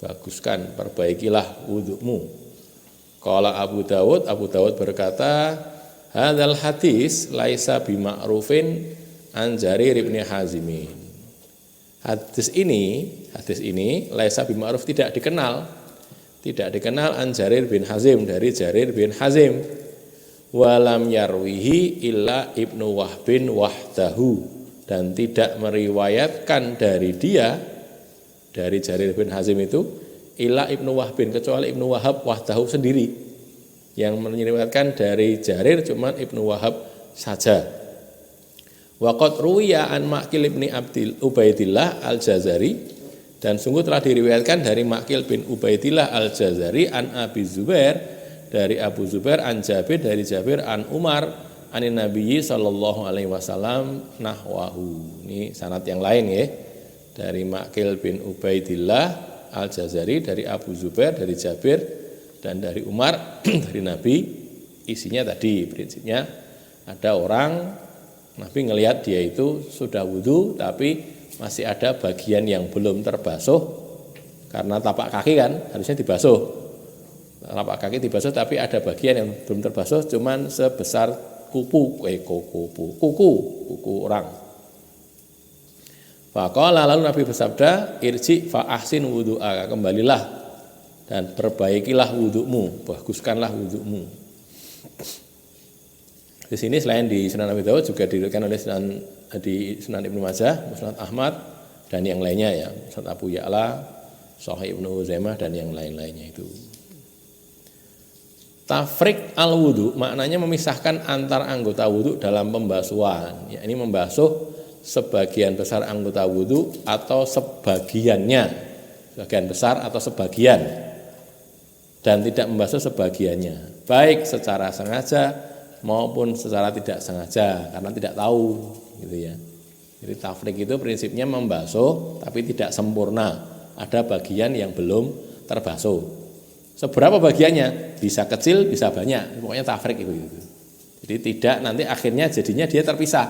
baguskan, perbaikilah wudhumu. Qala Abu Dawud berkata, hadzal hadis laisa bima'rufin an Jarir bin Hazimin. Hadis ini laisa bima'ruf, tidak dikenal an Jarir bin Hazim, dari Jarir bin Hazim. Walam yarwihi illa Ibnu Wahbin wahdahu, dan tidak meriwayatkan dari Jarir bin Hazim itu illa Ibnu Wahbin, kecuali Ibnu Wahab wahdahu sendiri. Yang meriwayatkan dari Jarir cuma Ibnu Wahab saja. Wa qad ruwiya an Maqil bin Ubaidillah al-Jazari, dan sungguh telah diriwayatkan dari Maqil bin Ubaidillah al-Jazari an Abi Zubair, dari Abu Zubair, an Jabir, dari Jabir, an Umar, anin Nabiyyi sallallahu alaihi wasallam nahwahu. Ini sanad yang lain ya. Dari Maqil bin Ubaidillah al-Jazari, dari Abu Zubair, dari Jabir, dan dari Umar, dari Nabi. Isinya tadi, prinsipnya ada orang, Nabi ngelihat dia itu sudah wudhu, tapi masih ada bagian yang belum terbasuh, karena tapak kaki kan harusnya dibasuh. Tapak kaki dibasuh, tapi ada bagian yang belum terbasuh, cuman sebesar kuku orang. Faqala, lalu Nabi bersabda, irji fa ahsin wudu'a, kembalilah dan perbaikilah wudhumu, baguskanlah wudhumu. Di sini selain di Sunan Abi Dawud juga diriwayatkan oleh Sunan Ibnu Majah, Musnad Ahmad, dan yang lainnya ya, Musnad Abu Ya'la, Sahih Ibnu Uzaimah, dan yang lain-lainnya itu. Tafrik al-wudu maknanya memisahkan antar anggota wudu dalam pembasuhan. Ya, ini membasuh sebagian besar anggota wudu atau sebagiannya, sebagian besar atau sebagian, dan tidak membasuh sebagiannya, baik secara sengaja maupun secara tidak sengaja, karena tidak tahu, gitu ya. Jadi tafrik itu prinsipnya membasuh tapi tidak sempurna, ada bagian yang belum terbasuh. Seberapa bagiannya? Bisa kecil, bisa banyak. Pokoknya tafrik itu. Jadi tidak nanti akhirnya jadinya dia terpisah.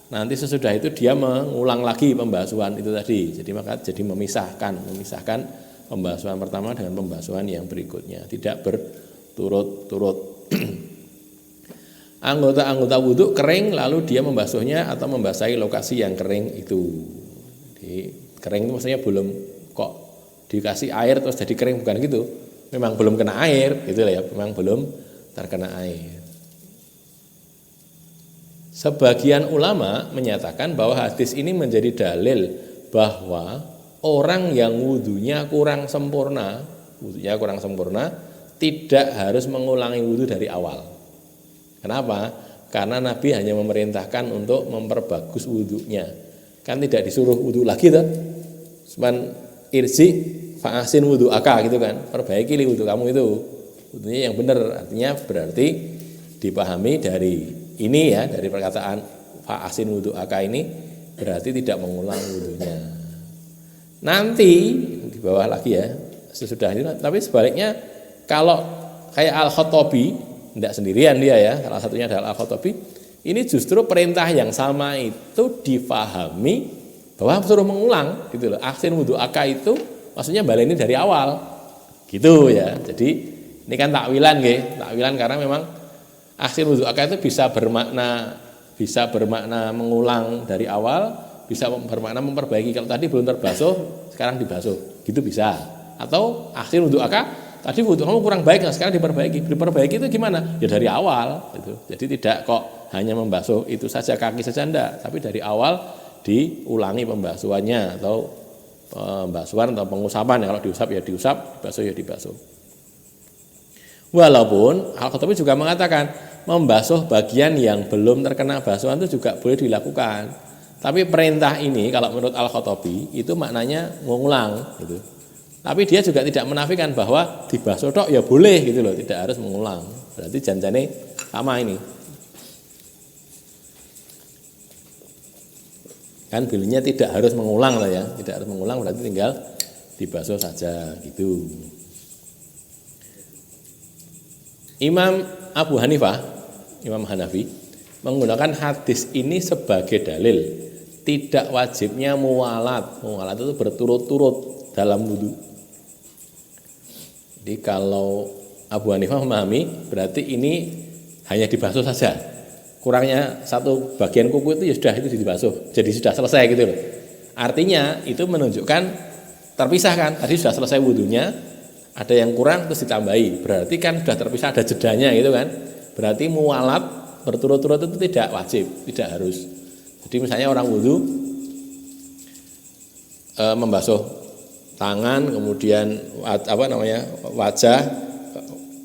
Nanti sesudah itu dia mengulang lagi pembasuhan itu tadi. Jadi maka jadi memisahkan pembasuhan pertama dengan pembasuhan yang berikutnya. Tidak berturut-turut. Anggota-anggota wudhu kering lalu dia membasuhnya atau membasahi lokasi yang kering itu. Jadi kering itu maksudnya belum kok dikasih air terus jadi kering, bukan gitu. Memang belum kena air, gitu lah ya, memang belum terkena air. Sebagian ulama menyatakan bahwa hadis ini menjadi dalil bahwa orang yang wudhunya kurang sempurna tidak harus mengulangi wudhu dari awal. Kenapa? Karena Nabi hanya memerintahkan untuk memperbagus wudhunya. Kan tidak disuruh wudhu lagi tuh. Cuman irji fa'asin wudu'aka gitu kan, perbaiki wudhu kamu itu, wudhunya yang benar. Artinya berarti dipahami dari ini ya, dari perkataan fa'asin wudu'aka ini berarti tidak mengulang wudhunya. Nanti di bawah lagi ya, sesudah itu. Tapi sebaliknya kalau kayak Al-Khattabi, tidak sendirian dia ya, salah satunya adalah Al-Khattabi, ini justru perintah yang sama itu difahami bahwa suruh mengulang gitu loh. Ahsin wudu'aka itu maksudnya baleni dari awal, gitu ya. Jadi ini kan takwilan karena memang ahsin wudu'aka itu bisa bermakna mengulang dari awal, bisa bermakna memperbaiki. Kalau tadi belum terbasuh, sekarang dibasuh, gitu bisa. Atau ahsin wudu'aka, tadi wudhu kamu kurang baik, nah sekarang diperbaiki. Diperbaiki itu gimana? Ya dari awal, gitu. Jadi tidak kok hanya membasuh itu saja, kaki saja enggak, tapi dari awal diulangi pembasuhannya atau pembasuhan atau pengusapan. Kalau diusap ya diusap, dibasuh ya dibasuh. Walaupun Al-Khattabi juga mengatakan membasuh bagian yang belum terkena basuhan itu juga boleh dilakukan. Tapi perintah ini kalau menurut Al-Khattabi itu maknanya mengulang gitu. Tapi dia juga tidak menafikan bahwa dibasuh tok ya boleh gitu loh, tidak harus mengulang. Berarti janjane sama ini. Kan bilangnya tidak harus mengulang lah ya, tidak harus mengulang berarti tinggal dibasuh saja gitu. Imam Abu Hanifah, Imam Hanafi menggunakan hadis ini sebagai dalil tidak wajibnya muwalat. Muwalat itu berturut-turut dalam wudu. Jadi kalau Abu Hanifah memahami berarti ini hanya dibasuh saja. Kurangnya satu bagian kuku itu ya sudah itu dibasuh. Jadi sudah selesai gitu loh. Artinya itu menunjukkan terpisah kan. Tadi sudah selesai wudunya, ada yang kurang terus ditambahi. Berarti kan sudah terpisah, ada jedanya gitu kan. Berarti mualat berturut-turut itu tidak wajib, tidak harus. Jadi misalnya orang wudu membasuh tangan, kemudian wajah,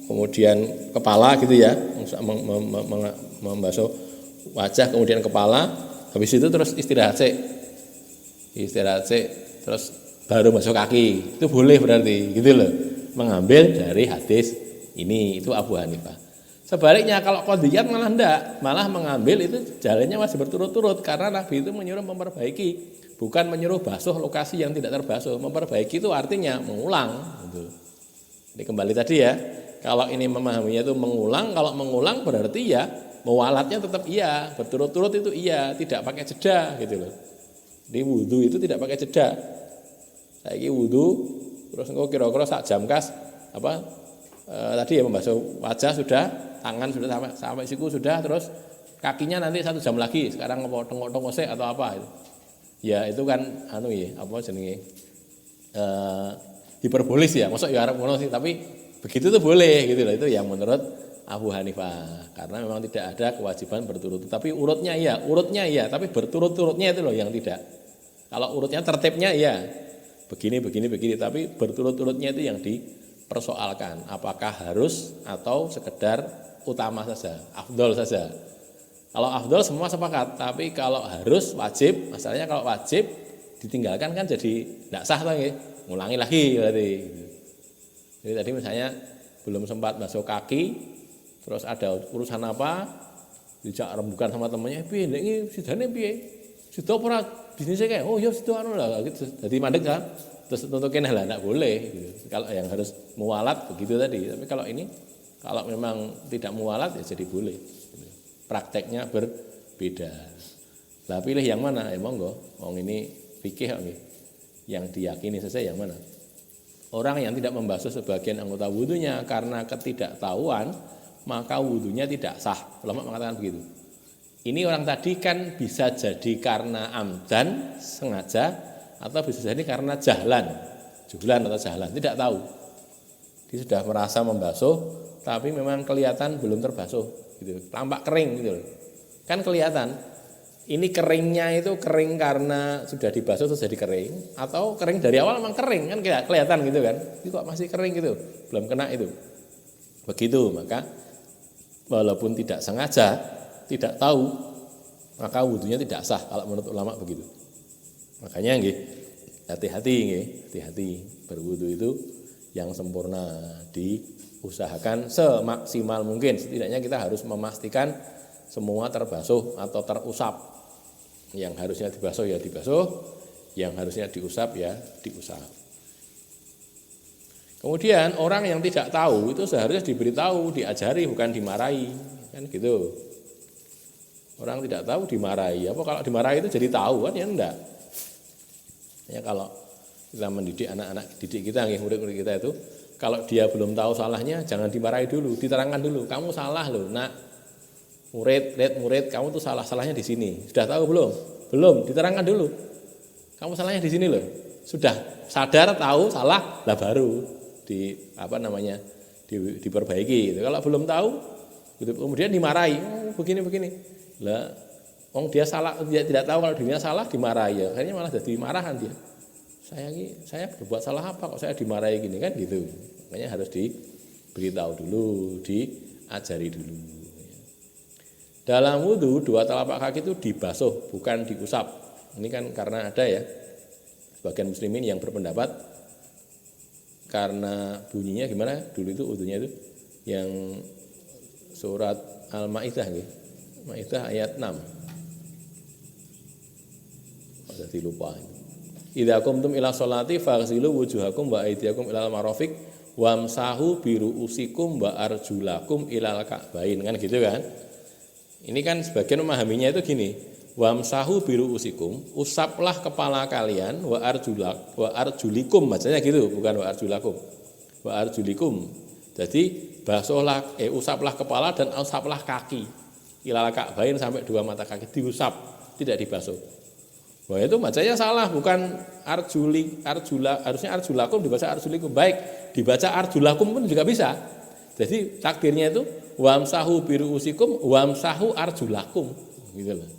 kemudian kepala gitu ya, membasuh wajah kemudian kepala, habis itu terus istirahat sih, terus baru masuk kaki, itu boleh berarti gitu loh, mengambil dari hadis ini, itu Abu Hanifah. Sebaliknya kalau qadhiyat malah enggak, malah mengambil itu jalannya masih berturut-turut karena Nabi itu menyuruh memperbaiki, bukan menyuruh basuh lokasi yang tidak terbasuh. Memperbaiki itu artinya mengulang gitu. Jadi kembali tadi ya, kalau ini memahaminya itu mengulang, kalau mengulang berarti ya mewalatnya tetap iya, berturut-turut itu iya, tidak pakai jeda gitu loh. Di wudu itu tidak pakai jeda. Saiki wudu terus engko kira-kira sak jam kas tadi ya membasuh wajah sudah, tangan sudah sampai siku sudah, terus kakinya nanti 1 jam lagi. Sekarang tengok-tengok atau apa itu. Ya itu kan hiperbolis ya. Masuk ya arep ngono sih, tapi begitu tuh boleh gitu loh. Itu yang menurut Abu Hanifah. Karena memang tidak ada kewajiban berturut-turut. Tapi urutnya iya, tapi berturut-turutnya itu loh yang tidak. Kalau urutnya tertibnya iya. Begini, tapi berturut-turutnya itu yang dipersoalkan. Apakah harus atau sekedar utama saja, afdol saja. Kalau afdol semua sepakat, tapi kalau harus wajib, masalahnya kalau wajib ditinggalkan kan jadi tidak sah lagi, ngulangi lagi berarti. Jadi tadi misalnya belum sempat basuh kaki, terus ada urusan apa, dijak rembukan sama temannya, piye nek iki sidane piye? Sida ora bisnisnya kayak, oh ya sida anu lah, gitu. Jadi mandek kan, terus tuntukin lah enggak boleh gitu. Kalau yang harus mualat begitu tadi, tapi kalau ini kalau memang tidak mualat ya jadi boleh. Prakteknya berbeda. Lah pilih yang mana? Ya monggo. Wong ini fikih nggih. Yang diyakini saja yang mana? Orang yang tidak membasuh sebagian anggota wudunya karena ketidaktahuan, maka wudunya tidak sah. Ulama mengatakan begitu. Ini orang tadi kan bisa jadi karena amdan, sengaja, atau bisa jadi karena juhlan atau jahlan, tidak tahu. Dia sudah merasa membasuh, tapi memang kelihatan belum terbasuh, gitu. Tampak kering gitu. Kan kelihatan. Ini keringnya itu kering karena sudah dibasuh terus jadi kering, atau kering dari awal memang kering kan kelihatan gitu kan. Ini kok masih kering gitu, belum kena itu. Begitu, maka walaupun tidak sengaja, tidak tahu, maka wudunya tidak sah kalau menurut ulama begitu. Makanya nggih, hati-hati berwudu itu yang sempurna, diusahakan semaksimal mungkin. Setidaknya kita harus memastikan semua terbasuh atau terusap. Yang harusnya dibasuh ya dibasuh, yang harusnya diusap ya diusap. Kemudian orang yang tidak tahu itu seharusnya diberitahu, diajari, bukan dimarahi, kan gitu. Orang tidak tahu dimarahi. Apa kalau dimarahi itu jadi tahu kan ya enggak. Ya kalau kita mendidik anak-anak didik kita, murid-murid kita itu, kalau dia belum tahu salahnya jangan dimarahi dulu, diterangkan dulu. Kamu salah loh, nak. Murid, kamu tuh salahnya di sini. Sudah tahu belum? Belum, diterangkan dulu. Kamu salahnya di sini loh. Sudah sadar tahu salah, lah baru diperbaiki. Kalau belum tahu, kemudian dimarahi. Oh, begini. Lah, dia salah, dia tidak tahu kalau dirinya salah dimarahi ya. Akhirnya malah jadi marahan dia. Saya berbuat salah apa kok saya dimarahi gini kan gitu. Makanya harus diberitahu dulu, diajari dulu. Dalam wudu 2 telapak kaki itu dibasuh, bukan diusap. Ini kan karena ada ya sebagian muslimin yang berpendapat karena bunyinya gimana dulu itu wudunya itu yang surat Al-Maidah nggih. Maidah ayat 6. Jadi lupa. Idza qumtum ila sholati faghsilu wujuhakum wa aydiyakum ilal marafiq wamsahu biruusikum wa arjulakum ilal ka'bain, kan gitu kan. Ini kan sebagian memahaminya itu gini, wamsahu biruusikum, usaplah kepala kalian, wa arjulikum bacanya gitu, bukan wa arjulakum. wa arjulikum. Jadi usaplah kepala dan usaplah kaki. Ilal ka'bain sampai 2 mata kaki diusap, tidak dibasuh. Wah itu bacanya salah, bukan harusnya arjulakum dibaca arjulikum. Baik, dibaca arjulakum pun juga bisa. Jadi takdirnya itu wamsahu biruusikum wamsahu arjulakum gitu loh.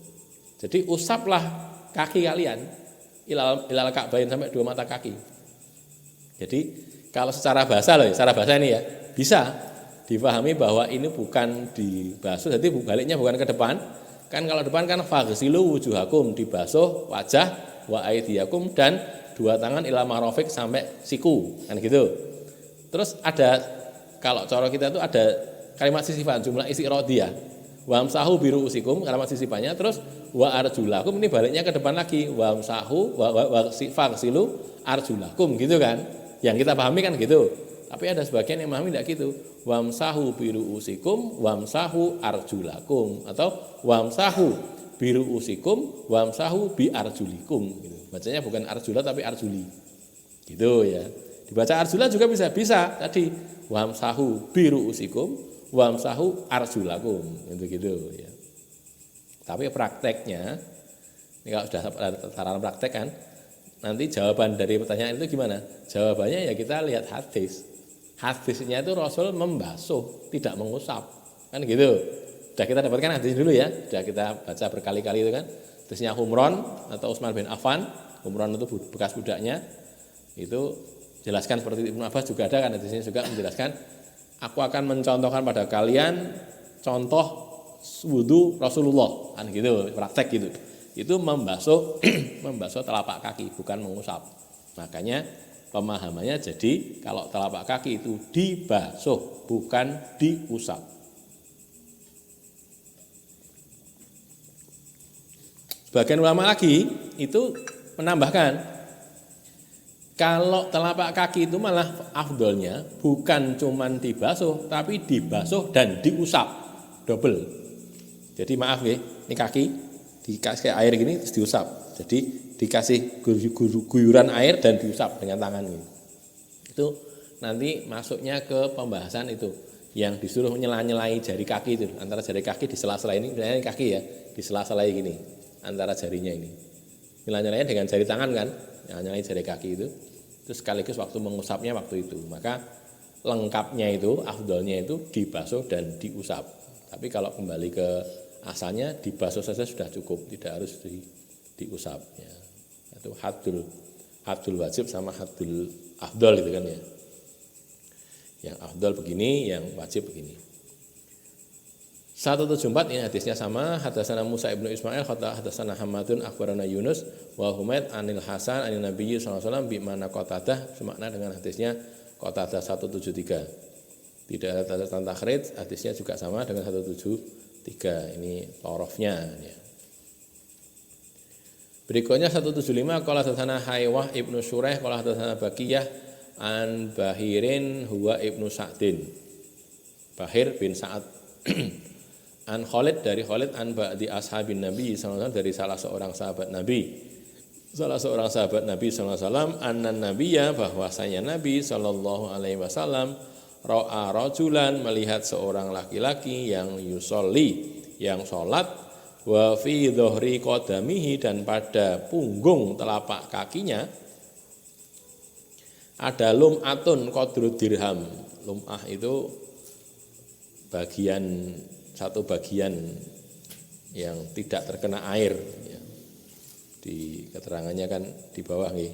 Jadi usaplah kaki kalian ilal ka'bain sampai 2 mata kaki. Jadi kalau secara bahasa ini ya bisa difahami bahwa ini bukan dibasuh, jadi baliknya bukan ke depan. Kan kalau depan kan faghsilu wujuhakum, dibasuh wajah, wa aydiyakum, dan 2 tangan ila marafiq sampai siku, kan gitu. Terus ada, kalau cara kita itu ada kalimat sisifan jumlah isi rodiyah. Wamsahu biruusikum kalimat sisifannya, terus wa arjulakum ini baliknya ke depan lagi, wamsahu wa faghsilu arjulakum gitu kan. Yang kita pahami kan gitu. Tapi ada sebagian yang memahami tidak gitu. Wamsahu biruusikum wamsahu arjulakum, atau wamsahu biruusikum wamsahu biarjulikum gitu. Bacanya bukan arjula tapi arjuli. Gitu ya. Dibaca arjula juga bisa tadi wamsahu biruusikum wamsahu arjulakum gitu ya. Tapi prakteknya ini kalau sudah sarana praktek kan, nanti jawaban dari pertanyaan itu gimana? Jawabannya ya kita lihat hadis. Hadisnya itu Rasul membasuh, tidak mengusap. Kan gitu. Sudah kita dapatkan hadis dulu ya. Sudah kita baca berkali-kali itu kan. Hadisnya Humron atau Utsman bin Affan. Humron itu bekas budaknya. Itu jelaskan seperti Ibnu Abbas juga ada kan hadisnya juga menjelaskan, aku akan mencontohkan pada kalian contoh wudu Rasulullah. Kan gitu, praktek gitu. Itu membasuh telapak kaki, bukan mengusap. Makanya pemahamannya jadi kalau telapak kaki itu dibasuh, bukan diusap. Sebagian ulama lagi itu menambahkan, kalau telapak kaki itu malah afdolnya bukan cuman dibasuh, tapi dibasuh dan diusap, double. Jadi maaf ya, ini kaki dikasih air gini terus diusap. Jadi dikasih guyuran air dan diusap dengan tangan gitu. Itu nanti masuknya ke pembahasan itu yang disuruh nyela-nyelai jari kaki itu, antara jari kaki di sela-sela ini, misalnya kaki ya, di sela-sela gini antara jarinya ini. Nyela-nyelainya dengan jari tangan kan, nyela-nyelai jari kaki itu. Terus sekaligus waktu mengusapnya waktu itu. Maka lengkapnya itu, afdolnya itu dibasuh dan diusap. Tapi kalau kembali ke asalnya dibasuh saja sudah cukup, tidak harus diusap ya. Itu hadul wajib sama hadul afdol itu kan ya. Yang afdol begini, yang wajib begini. 174 ini hadisnya sama. Hadatsana Musa ibnu Ismail, hadatsana Hamadun akhbarana Yunus wa Humaid anil Hasan anil Nabi sallallahu alaihi wasallam bi mana Qatadah, semakna dengan hadisnya Qatadah 173. Tidak ada tanda takhrij, hadisnya juga sama dengan 173. Ini torofnya ya. Berikutnya 175 qala hadatsana Haywah ibnu Syuraih qala hadatsana Baqiyah an Bahirin huwa ibnu Sa'din. Bahir bin Sa'ad an Khalid dari Khalid an ba'di ashabin Nabi sallallahu alaihi wasallam, dari salah seorang sahabat Nabi. Salah seorang sahabat Nabi sallallahu alaihi wasallam, annan nabiyya, bahwasanya Nabi sallallahu alaihi wasallam ra'a rajulan, melihat seorang laki-laki yang yusolli, yang salat, wa fi dhuhri qadamihi, dan pada punggung telapak kakinya ada lum'atun qadru dirham. Lum'ah itu satu bagian yang tidak terkena air ya. Di keterangannya kan di bawah nih.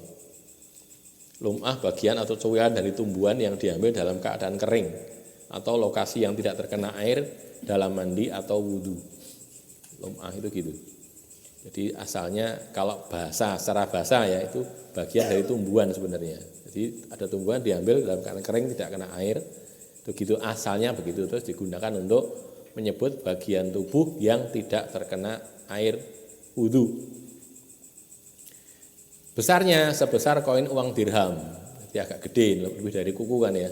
Lum'ah bagian atau cuiran dari tumbuhan yang diambil dalam keadaan kering atau lokasi yang tidak terkena air dalam mandi atau wudu. Lum'ah itu gitu. Jadi asalnya kalau secara bahasa ya itu bagian dari tumbuhan sebenarnya. Jadi ada tumbuhan diambil dalam keadaan kering tidak kena air. Itu gitu asalnya begitu, terus digunakan untuk menyebut bagian tubuh yang tidak terkena air wudu. Besarnya sebesar koin uang dirham, jadi agak gede, lebih dari kuku kan ya.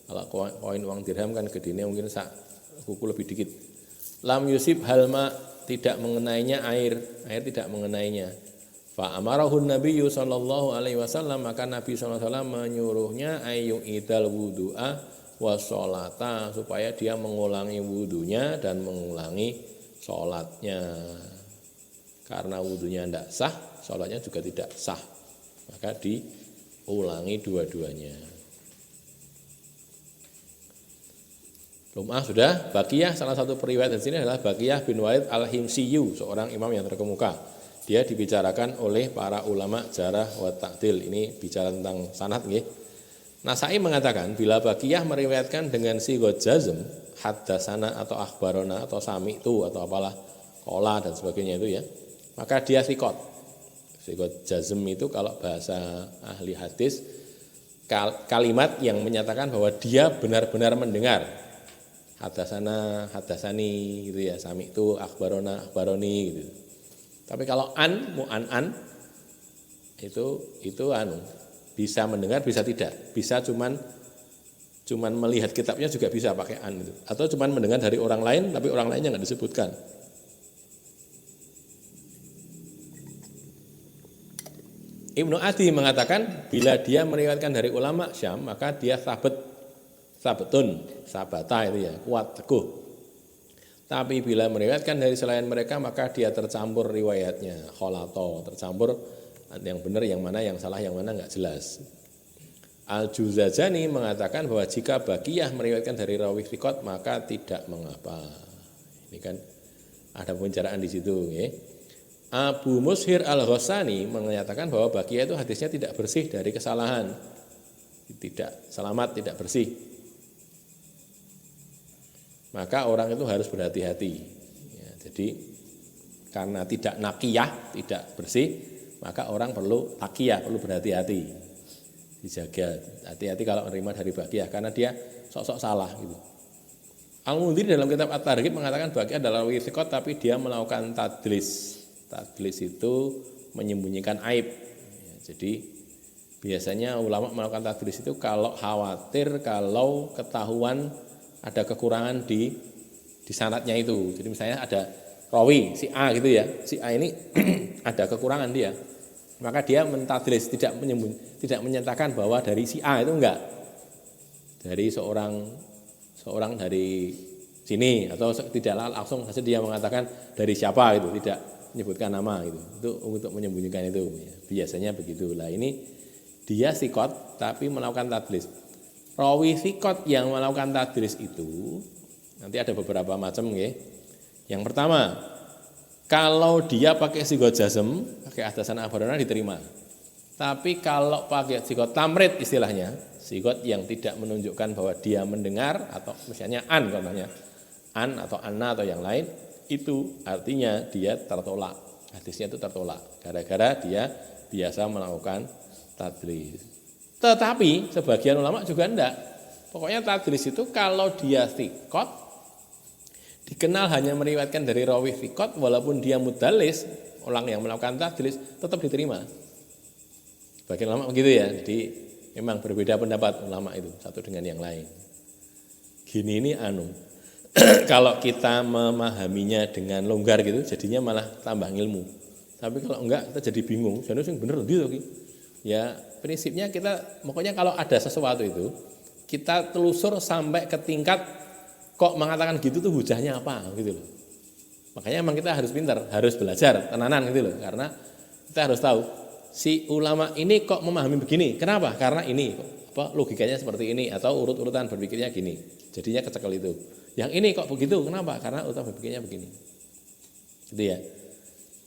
Kalau koin uang dirham kan gedenya mungkin kuku lebih dikit. Lam yusib halma, tidak mengenainya air tidak mengenainya. Fa amarahun Nabiyyu sallallahu alaihi wasallam, maka Nabi sallallahu alaihi wasallam menyuruhnya ayyung idal wudu'a wasolata, supaya dia mengulangi wudunya dan mengulangi sholatnya. Karena wudunya tidak sah, sholatnya juga tidak sah, maka diulangi dua-duanya. Lum'ah sudah. Baqiyah, salah satu periwayat di sini adalah Baqiyah bin Walid al-Himsiyu, seorang imam yang terkemuka. Dia dibicarakan oleh para ulama jarah wa ta'dil. Ini bicara tentang sanad nggih. Nasai mengatakan bila Baqiyah meriwayatkan dengan sigot jazm, haddatsana atau akhbarona atau sami'tu atau apalah, qala dan sebagainya itu ya, maka dia thiqat. Sigot jazm itu kalau bahasa ahli hadis kalimat yang menyatakan bahwa dia benar-benar mendengar. Haddatsana, haddatsani gitu ya, sami'tu, akhbarona, akhbaroni gitu. Tapi kalau mu'an itu bisa mendengar, bisa tidak, bisa cuman melihat kitabnya juga bisa pakai an gitu. Atau cuman mendengar dari orang lain tapi orang lainnya nggak disebutkan. Ibnu Adi mengatakan bila dia meriwayatkan dari ulama Syam, maka dia sabetun, sabata itu ya, kuat teguh. Tapi bila meriwayatkan dari selain mereka, maka dia tercampur riwayatnya, kholato, tercampur yang benar yang mana, yang salah yang mana nggak jelas. Al-Juzajani mengatakan bahwa jika Baqiyah meriwayatkan dari rawi thiqat maka tidak mengapa. Ini kan ada pembicaraan di situ ya. Abu Mushir Al-Ghassani menyatakan bahwa Baqiyah itu hadisnya tidak bersih dari kesalahan, tidak selamat, tidak bersih. Maka orang itu harus berhati-hati ya, jadi karena tidak naqiyah, tidak bersih, maka orang perlu taqiyah, perlu berhati-hati, dijaga, hati-hati kalau menerima dari Baqiyah karena dia sok-sok salah gitu. Al-Mundhiri dalam kitab At-Targhib mengatakan Baqiyah adalah rawi thiqat tapi dia melakukan tadlis. Tadlis itu menyembunyikan aib ya, jadi biasanya ulama melakukan tadlis itu kalau khawatir, kalau ketahuan ada kekurangan di sanadnya itu. Jadi misalnya ada rawi si A gitu ya, si A ini ada kekurangan dia, maka dia mentadlis, tidak menyatakan bahwa dari si A itu enggak, dari seorang dari sini, atau tidak langsung saja dia mengatakan dari siapa gitu, tidak menyebutkan nama gitu. Itu untuk menyembunyikan itu ya. Biasanya begitulah. Ini dia thiqat tapi melakukan tadlis. Rawi thiqat yang melakukan tadlis itu nanti ada beberapa macam ya. Yang pertama, kalau dia pakai sigot jazm, pakai haddatsana akhbarana diterima. Tapi kalau pakai sigot tamrid istilahnya, sigot yang tidak menunjukkan bahwa dia mendengar, atau misalnya an contohnya, an atau anna atau yang lain, itu artinya dia tertolak. Hadisnya itu tertolak gara-gara dia biasa melakukan tadlis. Tetapi sebagian ulama juga enggak. Pokoknya tadlis itu kalau dia thiqat, dikenal hanya meriwayatkan dari rawi thiqat, walaupun dia mudallis, orang yang melakukan tadlis, tetap diterima. Sebagian ulama begitu ya. Jadi memang berbeda pendapat ulama itu satu dengan yang lain. Gini ini kalau kita memahaminya dengan longgar gitu, jadinya malah tambah ilmu. Tapi kalau enggak, kita jadi bingung. Jadi yang bener gitu. Ya prinsipnya kita, pokoknya kalau ada sesuatu itu, kita telusur sampai ke tingkat kok mengatakan gitu tuh hujahnya apa gitu loh. Makanya memang kita harus pintar, harus belajar tenanan gitu loh. Karena kita harus tahu si ulama ini kok memahami begini. Kenapa? Karena ini logikanya seperti ini, atau urut-urutan berpikirnya gini. Jadinya kecekel itu. Yang ini kok begitu? Kenapa? Karena urutan berpikirnya begini. Gitu ya.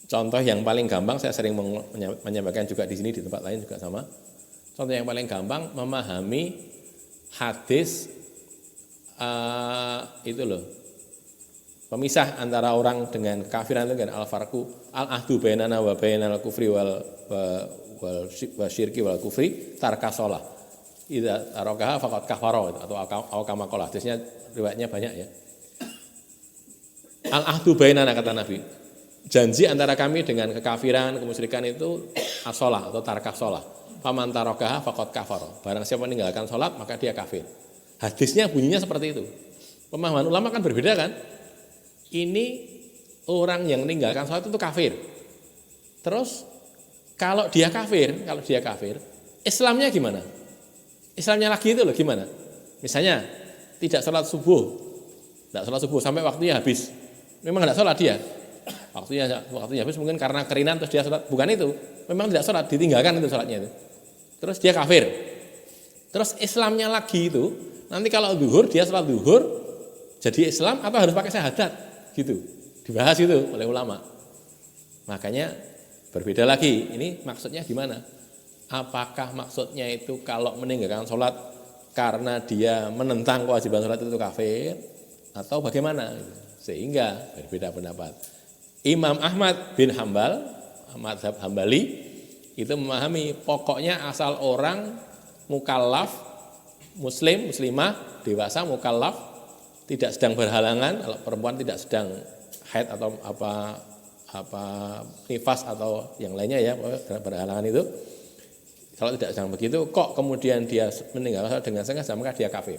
Contoh yang paling gampang, saya sering menyampaikan juga di sini, di tempat lain juga sama. Contoh yang paling gampang memahami hadis itu loh, pemisah antara orang dengan kafiran itu kan, al-farqu al-ahdu bainana wa bainal kufri wal syirki wal kufri tarka shalah. Idza tarakaha faqad kafara, atau kama qala. Hadisnya riwayatnya banyak ya. Al-ahdu bainana kata Nabi, janji antara kami dengan kekafiran, kemusyrikan itu as-shalah atau tarkah shalah. Faman tarakaha faqad kafara. Barang siapa meninggalkan salat maka dia kafir. Hadisnya bunyinya seperti itu. Pemahaman ulama kan berbeda kan? Ini orang yang meninggalkan salat itu kafir. Terus Kalau dia kafir, Islamnya gimana? Islamnya lagi itu loh gimana? Misalnya tidak sholat subuh sampai waktunya habis. Memang tidak sholat dia. Waktunya habis mungkin karena kerinan terus dia sholat. Bukan itu. Memang tidak sholat, ditinggalkan itu sholatnya itu. Terus dia kafir. Terus Islamnya lagi itu, nanti kalau zuhur dia sholat zuhur jadi Islam atau harus pakai syahadat gitu. Dibahas itu oleh ulama. Makanya berbeda lagi. Ini maksudnya gimana? Apakah maksudnya itu kalau meninggalkan sholat karena dia menentang kewajiban sholat itu kafir atau bagaimana? Sehingga berbeda pendapat. Imam Ahmad bin Hambal, mazhab Hambali, itu memahami pokoknya asal orang mukallaf, muslim, muslimah, dewasa mukallaf, tidak sedang berhalangan, kalau perempuan tidak sedang haid atau apa nifas atau yang lainnya ya, berhalangan itu. Kalau tidak sedang begitu, kok kemudian dia meninggal dengan sengaja, maka dia kafir.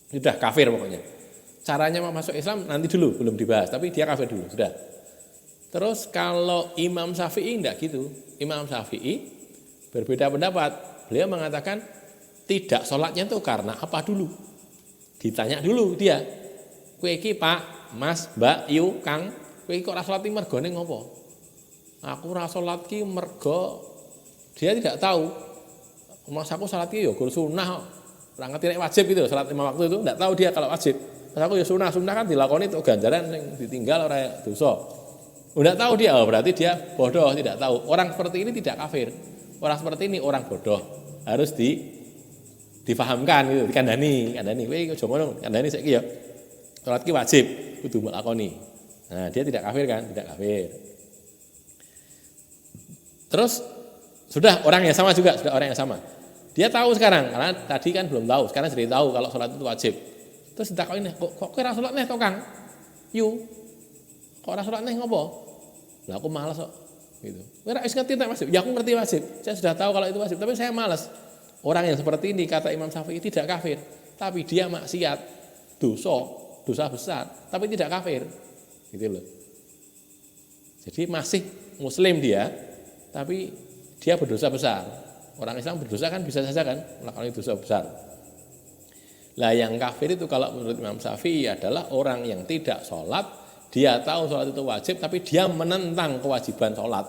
Sudah kafir pokoknya. Caranya mau masuk Islam nanti dulu, belum dibahas, tapi dia kafir dulu, sudah. Terus kalau Imam Syafi'i enggak gitu. Imam Syafi'i berbeda pendapat. Beliau mengatakan tidak sholatnya itu karena apa dulu. Ditanya dulu dia. Kowe iki Pak, Mas, Mbak, Yu, Kang, kowe iki kok ora sholat iki mergone ngopo? Aku ora sholat ki mergo dia tidak tahu. Mas aku sholat ki ya gur sunah. Ora ngerti nek wajib gitu, sholat 5 waktu itu enggak tahu dia kalau wajib. Mas aku ya sunah kan dilakoni untuk ganjaran yang ditinggal ora dosa. Enggak tahu dia, berarti dia bodoh, tidak tahu. Orang seperti ini tidak kafir. Orang seperti ini orang bodoh. Harus difahamkan gitu, dikandani. Kowe aja ngono, kandani saiki ya. Salat ki wajib, kudu melakoni. Nah, dia tidak kafir kan? Tidak kafir. Terus sudah orang yang sama juga, Dia tahu sekarang, karena tadi kan belum tahu, sekarang jadi tahu kalau sholat itu wajib. Terus ditakoki, kok ora sholat neh to, Kang? Kok ora sholat neh ngopo? Lah aku malas kok. Gitu. Kowe ora wis ngerti tak wajib? Ya aku ngerti wajib. Saya sudah tahu kalau itu wajib, tapi saya malas. Orang yang seperti ini kata Imam Syafi'i tidak kafir, tapi dia maksiat, dosa besar, tapi tidak kafir. Gitu loh. Jadi masih muslim dia, tapi dia berdosa besar. Orang Islam berdosa kan bisa saja kan melakukan dosa besar. Lah yang kafir itu kalau menurut Imam Syafi'i adalah orang yang tidak sholat, dia tahu sholat itu wajib, tapi dia menentang kewajiban sholat.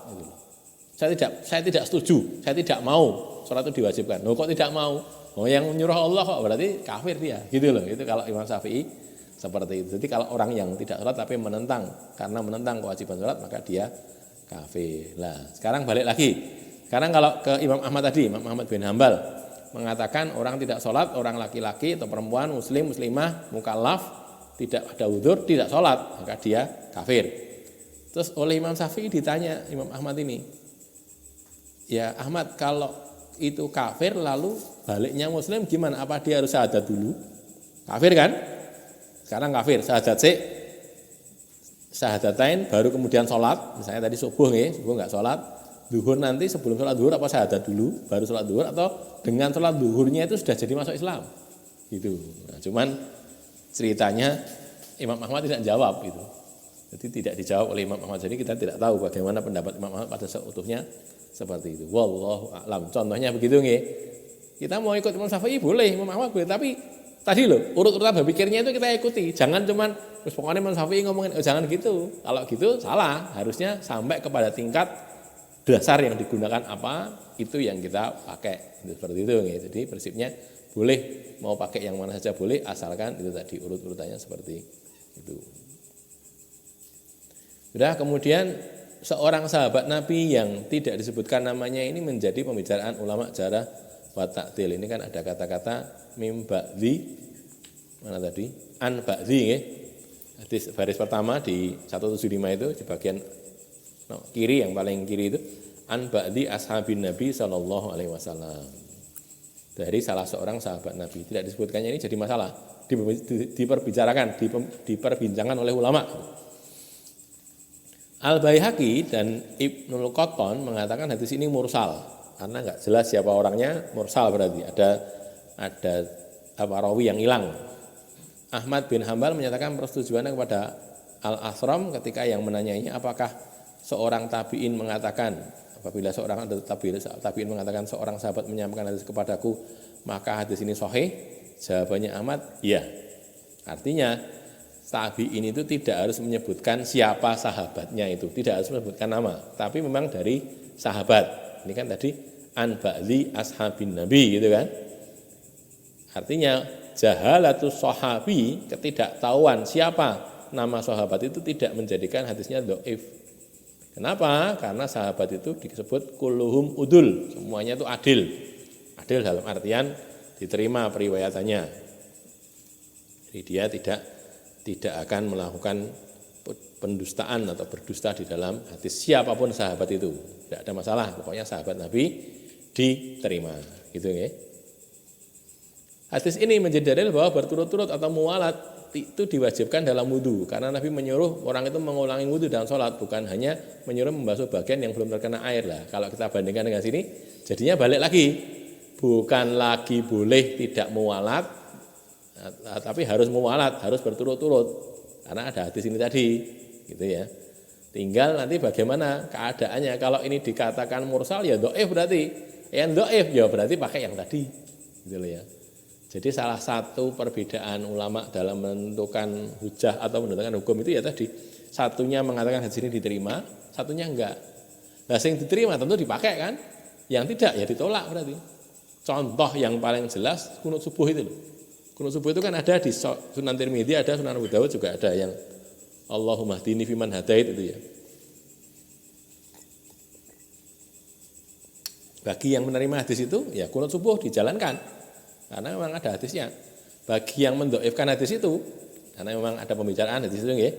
Saya tidak setuju, saya tidak mau sholat itu diwajibkan. Loh kok tidak mau? Oh yang menyuruh Allah kok berarti kafir dia. Gitu loh. Itu kalau Imam Syafi'i seperti itu. Jadi kalau orang yang tidak sholat tapi menentang, karena menentang kewajiban sholat maka dia kafir. Nah sekarang balik lagi. Sekarang kalau ke Imam Ahmad tadi, Imam Ahmad bin Hambal mengatakan orang tidak sholat, orang laki-laki atau perempuan, muslim, muslimah, mukallaf, tidak ada udzur, tidak sholat, maka dia kafir. Terus oleh Imam Syafi'i ditanya Imam Ahmad ini, ya Ahmad kalau itu kafir lalu baliknya muslim gimana? Apa dia harus syahadat dulu? Kafir kan? Sekarang kafir, syahadatain baru kemudian sholat, misalnya tadi subuh nggak sholat, zuhur nanti sebelum sholat zuhur apa syahadat dulu baru sholat zuhur atau dengan sholat zuhurnya itu sudah jadi masuk Islam gitu. Nah, cuman ceritanya Imam Ahmad tidak jawab gitu. Jadi tidak dijawab oleh Imam Ahmad. Jadi kita tidak tahu bagaimana pendapat Imam Ahmad pada seutuhnya seperti itu. Wallahu a'lam. Contohnya begitu nggih. Kita mau ikut Imam Syafi'i boleh, Imam Ahmad boleh, tapi tadi loh urut-urutan berpikirnya itu kita ikuti. Jangan cuman terus pokoknya Imam Syafi'i ngomongin jangan gitu. Kalau gitu salah. Harusnya sampai kepada tingkat dasar yang digunakan apa itu yang kita pakai itu seperti itu ya. Jadi prinsipnya boleh mau pakai yang mana saja boleh asalkan itu tadi urut-urutannya seperti itu. Sudah kemudian seorang sahabat Nabi yang tidak disebutkan namanya ini menjadi pembicaraan ulama jarah wa ta'dil. Ini kan ada kata-kata mim ba'dzi mana tadi an ba'dzi nggih. Hadis baris pertama di 175 itu di bagian kiri yang paling kiri itu an ba'di ashabin Nabi sallallahu alaihi wasallam. Dari salah seorang sahabat Nabi tidak disebutkannya ini jadi masalah, diperbicarakan, diperbincangkan oleh ulama. Al-Baihaqi dan Ibnul Qattan mengatakan hadis ini mursal karena enggak jelas siapa orangnya, mursal berarti ada rawi yang hilang. Ahmad bin Hambal menyatakan persetujuannya kepada Al-Asram ketika yang menanyainya apakah seorang tabi'in mengatakan Apabila seorang ada tabi'in mengatakan seorang sahabat menyampaikan hadis kepadaku, maka hadis ini sahih? Jawabannya amat, ya. Artinya tabi'in itu tidak harus menyebutkan siapa sahabatnya itu, tidak harus menyebutkan nama, tapi memang dari sahabat. Ini kan tadi an ba'li ashabin nabi gitu kan. Artinya jahalatus sahabi, ketidaktahuan siapa nama sahabat itu tidak menjadikan hadisnya dhaif. Kenapa? Karena sahabat itu disebut kulluhum udul, semuanya itu adil. Adil dalam artian diterima periwayatannya. Jadi dia tidak akan melakukan pendustaan atau berdusta di dalam hadis siapapun sahabat itu. Tidak ada masalah, pokoknya sahabat Nabi diterima. Gitu ya. Hadis ini menjadi dalil bahwa berturut-turut atau muwalat itu diwajibkan dalam wudu, karena Nabi menyuruh orang itu mengulangi wudu dalam sholat, bukan hanya menyuruh membasuh bagian yang belum terkena air lah. Kalau kita bandingkan dengan sini, jadinya balik lagi, bukan lagi boleh tidak muwalat, tapi harus muwalat, harus berturut-turut, karena ada hadis ini tadi, gitu ya. Tinggal nanti bagaimana keadaannya. Kalau ini dikatakan mursal ya dhaif berarti, yang dhaif ya berarti pakai yang tadi, gitu loh ya. Jadi salah satu perbedaan ulama dalam menentukan hujah atau menentukan hukum itu ya tadi, satunya mengatakan hadis ini diterima, satunya enggak. Nah, yang diterima tentu dipakai kan, yang tidak ya ditolak berarti. Contoh yang paling jelas kunut subuh itu loh. Kunut subuh itu kan ada di Sunan Tirmidzi, ada Sunan Abu Dawud juga ada yang Allahumma hdini fiman hadait itu ya. Bagi yang menerima hadis itu ya kunut subuh dijalankan. Karena memang ada hadisnya. Bagi yang mendoifkan hadis itu, karena memang ada pembicaraan hadis itu ya.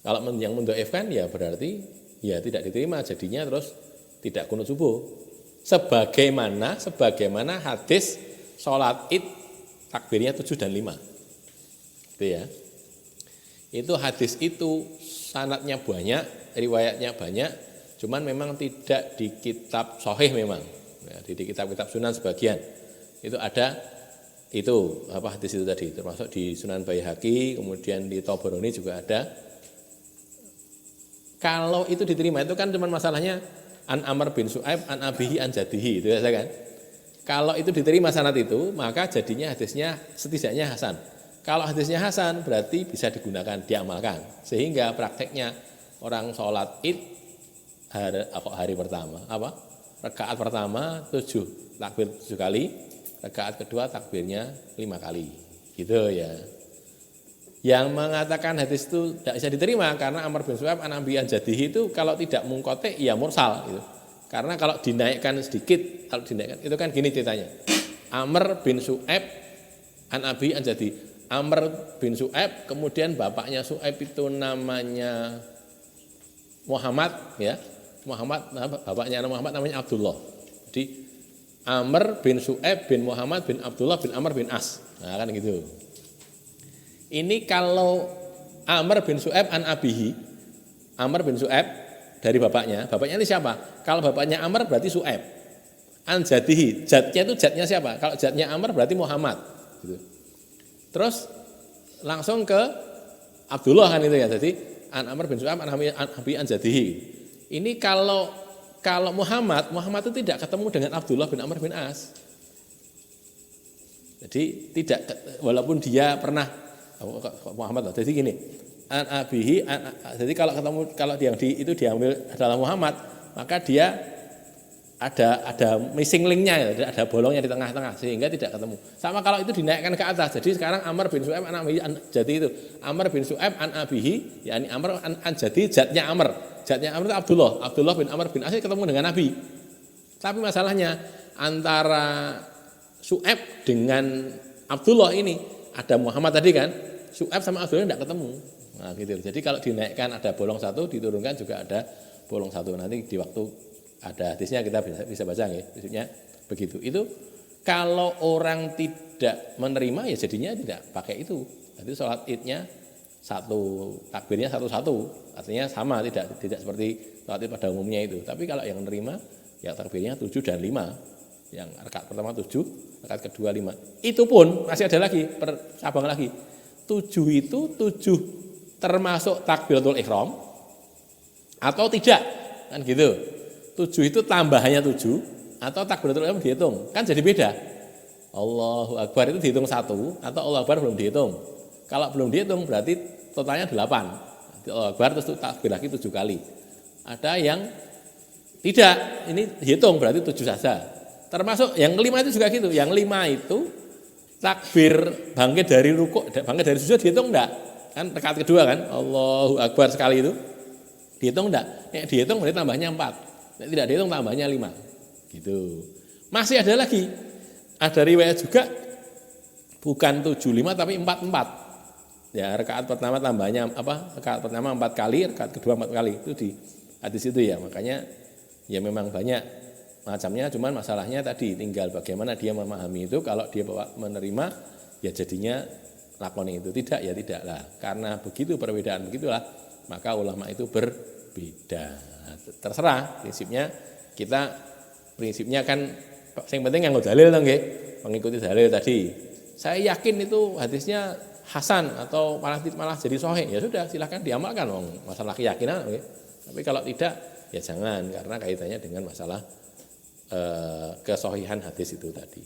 Kalau yang mendoifkan ya berarti ya tidak diterima, jadinya terus tidak kunut subuh. Sebagaimana hadis sholat id takbirnya 7 dan 5. Gitu ya. Itu hadis itu sanadnya banyak, riwayatnya banyak, cuman memang tidak di kitab sahih memang. Ya, di kitab-kitab sunan sebagian. Itu ada itu apa hadis itu tadi, termasuk di Sunan Baihaqi, kemudian di Tabarani juga ada. Kalau itu diterima itu kan cuma masalahnya an Amr bin Su'aib an abihi an jadihi, itu ya kan. Kalau itu diterima sanad itu, maka jadinya hadisnya setidaknya hasan. Kalau hadisnya hasan berarti bisa digunakan, diamalkan. Sehingga prakteknya orang sholat id hari pertama, rakaat pertama 7 takbir 7 kali. Rakaat kedua takbirnya 5 kali, gitu ya. Yang mengatakan hadis itu tidak bisa diterima karena Amr bin Su'aib an Abi an Jadihi itu kalau tidak mungkote ya mursal gitu. Karena kalau dinaikkan sedikit, kalau dinaikkan itu kan gini ceritanya. Amr bin Su'aib an Abi an Jadihi. Amr bin Su'aib kemudian bapaknya Su'aib itu namanya Muhammad ya. Muhammad, bapaknya Muhammad namanya Abdullah. Jadi Amr bin Su'aib bin Muhammad bin Abdullah bin Amr bin As. Nah kan gitu. Ini kalau Amr bin Su'aib an abihi, Amr bin Su'aib dari bapaknya ini siapa? Kalau bapaknya Amr berarti Su'aib. An jadihi, jadnya itu jadnya siapa? Kalau jadnya Amr berarti Muhammad. Gitu. Terus langsung ke Abdullah kan itu ya. Jadi an Amr bin Su'aib an abi an jadihi. Ini kalau Muhammad itu tidak ketemu dengan Abdullah bin Amr bin As. Jadi tidak, walaupun dia pernah Muhammad. Jadi gini, an abihi, jadi kalau yang itu diambil adalah Muhammad, maka dia ada missing linknya, ada bolongnya di tengah-tengah sehingga tidak ketemu. Sama kalau itu dinaikkan ke atas. Jadi sekarang Amr bin Su'aib an abihi, jadi itu Amr bin Su'aib an abihi, yakni Amr an jadi jadnya Amr. Jadnya Amr itu Abdullah bin Amr bin As ketemu dengan Nabi. Tapi masalahnya antara Su'aib dengan Abdullah ini ada Muhammad tadi kan, Su'aib sama Abdullah tidak ketemu. Nah gitu. Jadi kalau dinaikkan ada bolong satu, diturunkan juga ada bolong satu. Nanti di waktu ada hadisnya kita bisa baca ya. Maksudnya begitu. Itu kalau orang tidak menerima ya jadinya tidak pakai itu. Jadi sholat idnya takbirnya satu-satu. Artinya sama, tidak seperti sholat id pada umumnya itu. Tapi kalau yang menerima ya takbirnya 7 dan 5. Yang rakaat pertama 7, rakaat kedua 5. Itu pun masih ada lagi, cabang lagi. 7 itu 7 termasuk takbiratul ihram atau tidak? Kan gitu. 7 itu tambahannya 7 atau takbiratul ihram dihitung? Kan jadi beda. Allahu Akbar itu dihitung 1 atau Allahu Akbar belum dihitung. Kalau belum dihitung berarti totalnya 8. Allahu Akbar terus takbir lagi 7 kali. Ada yang tidak, ini dihitung berarti 7 saja. Termasuk yang kelima itu juga gitu. Yang 5 itu takbir bangkit dari rukuk, bangkit dari sujud dihitung enggak? Kan rakaat kedua kan, Allahu Akbar sekali itu dihitung enggak? Dihitung berarti tambahnya 4. Tidak dihitung tambahnya 5. Gitu. Masih ada lagi. Ada riwayat juga bukan 75 tapi 44. Ya, rakaat pertama tambahnya apa? Rakaat pertama 4 kali, rakaat kedua 4 kali. Itu di hadis itu ya. Makanya ya memang banyak macamnya, cuman masalahnya tadi tinggal bagaimana dia memahami itu. Kalau dia menerima ya jadinya lakoni itu, tidak ya tidaklah. Karena begitu perbedaan begitulah, maka ulama itu berbeda. Terserah prinsipnya, prinsipnya kan yang penting nganggo dalil to nggih, mengikuti dalil tadi. Saya yakin itu hadisnya hasan atau malah jadi sahih, ya sudah silakan diamalkan masalah keyakinan nggih. Tapi kalau tidak ya jangan, karena kaitannya dengan masalah kesahihan hadis itu tadi.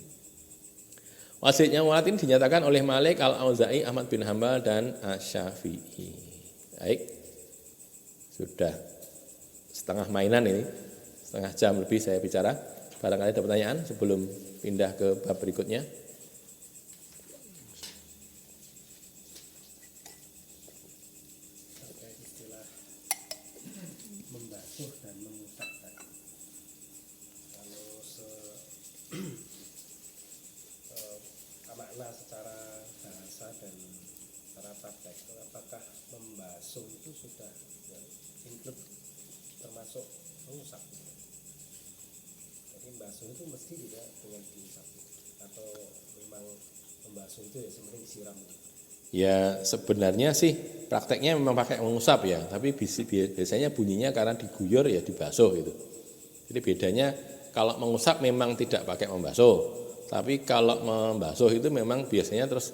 Wasiatnya muat ini dinyatakan oleh Malik, Al-Auza'i, Ahmad bin Hambal dan Asy-Syafi'i. Baik. Sudah setengah mainan ini, setengah jam lebih saya bicara. Barangkali ada pertanyaan sebelum pindah ke bab berikutnya. Istilah membasuh dan mengusap tadi. Kalau makna secara bahasa dan secara praktek, apakah membasuh itu sudah include termasuk mengusap? Jadi membasuh itu mesti tidak dengan diusap, atau memang membasuh itu ya sebenarnya disiram? Ya sebenarnya sih prakteknya memang pakai mengusap ya, tapi biasanya bunyinya karena diguyur ya dibasuh gitu. Jadi bedanya kalau mengusap memang tidak pakai membasuh, tapi kalau membasuh itu memang biasanya terus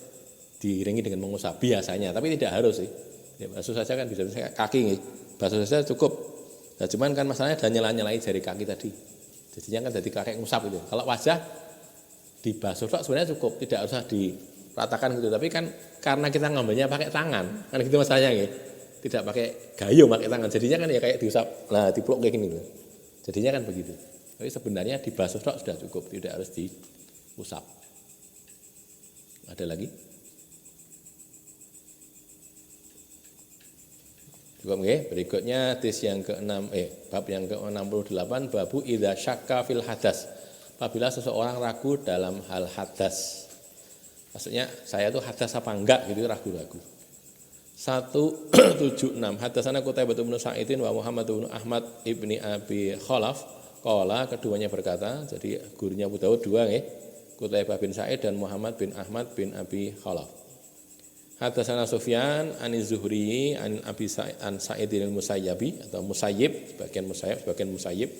diiringi dengan mengusap biasanya, tapi tidak harus sih. Ya, basuh saja kan bisa kaki nih, basuh saja cukup. Nah, cuman kan masalahnya ada nyela-nyelai jari kaki tadi. Jadinya kan jadi kakek ngusap itu. Kalau wajah dibasuh sebenarnya cukup, tidak usah diratakan gitu. Tapi kan karena kita ngambilnya pakai tangan, kan gitu masalahnya ya. Tidak pakai gayung, pakai tangan. Jadinya kan ya kayak diusap, nah dipeluk kayak gini. Jadinya kan begitu. Tapi sebenarnya dibasuh sudah cukup, tidak harus diusap. Ada lagi? Cukup nggih. Berikutnya hadis yang ke-6 bab yang ke-68 babu idza syakka fil hadas. Apabila seseorang ragu dalam hal hadas. Maksudnya saya tuh hadas apa enggak gitu, ragu-ragu. 176 hadasana Qutaibah bin Sa'idin wa Muhammad bin Ahmad ibni Abi Khalaf qala, keduanya berkata, jadi gurunya Abu Daud dua nggih, Qutaibah bin Sa'id dan Muhammad bin Ahmad bin Abi Khalaf. Hadasana Sufyan aniz Zuhri an Abi Sa'id an Sa'idil Musayyabi atau Musayyib, sebagian Musayyib.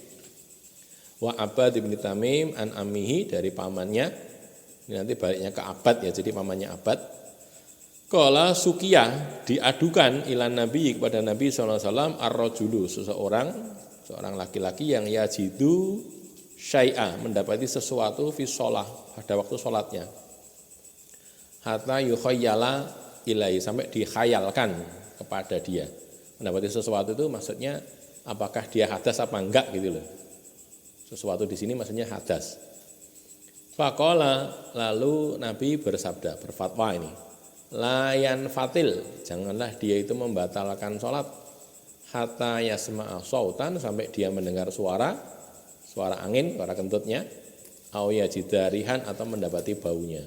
Wa Abad bin Tamim an Ammihi, dari pamannya. Ini nanti baliknya ke Abad ya, jadi pamannya Abad. Qala sukiya, diadukan ilan Nabi, kepada Nabi sallallahu alaihi wasallam ar-rajulu, seorang laki-laki yang yajidu syai'a, mendapati sesuatu fi shalah, pada waktu salatnya. Hatta yukhayyala ilai, sampai dikhayalkan kepada dia. Mendapati sesuatu itu maksudnya apakah dia hadas apa enggak gitu loh. Sesuatu di sini maksudnya hadas. Faqala, lalu Nabi bersabda, berfatwa ini. Layan fatil, janganlah dia itu membatalkan sholat. Hatta yasma'a sautan, sampai dia mendengar suara angin, suara kentutnya. Au yajida rihan, atau mendapati baunya.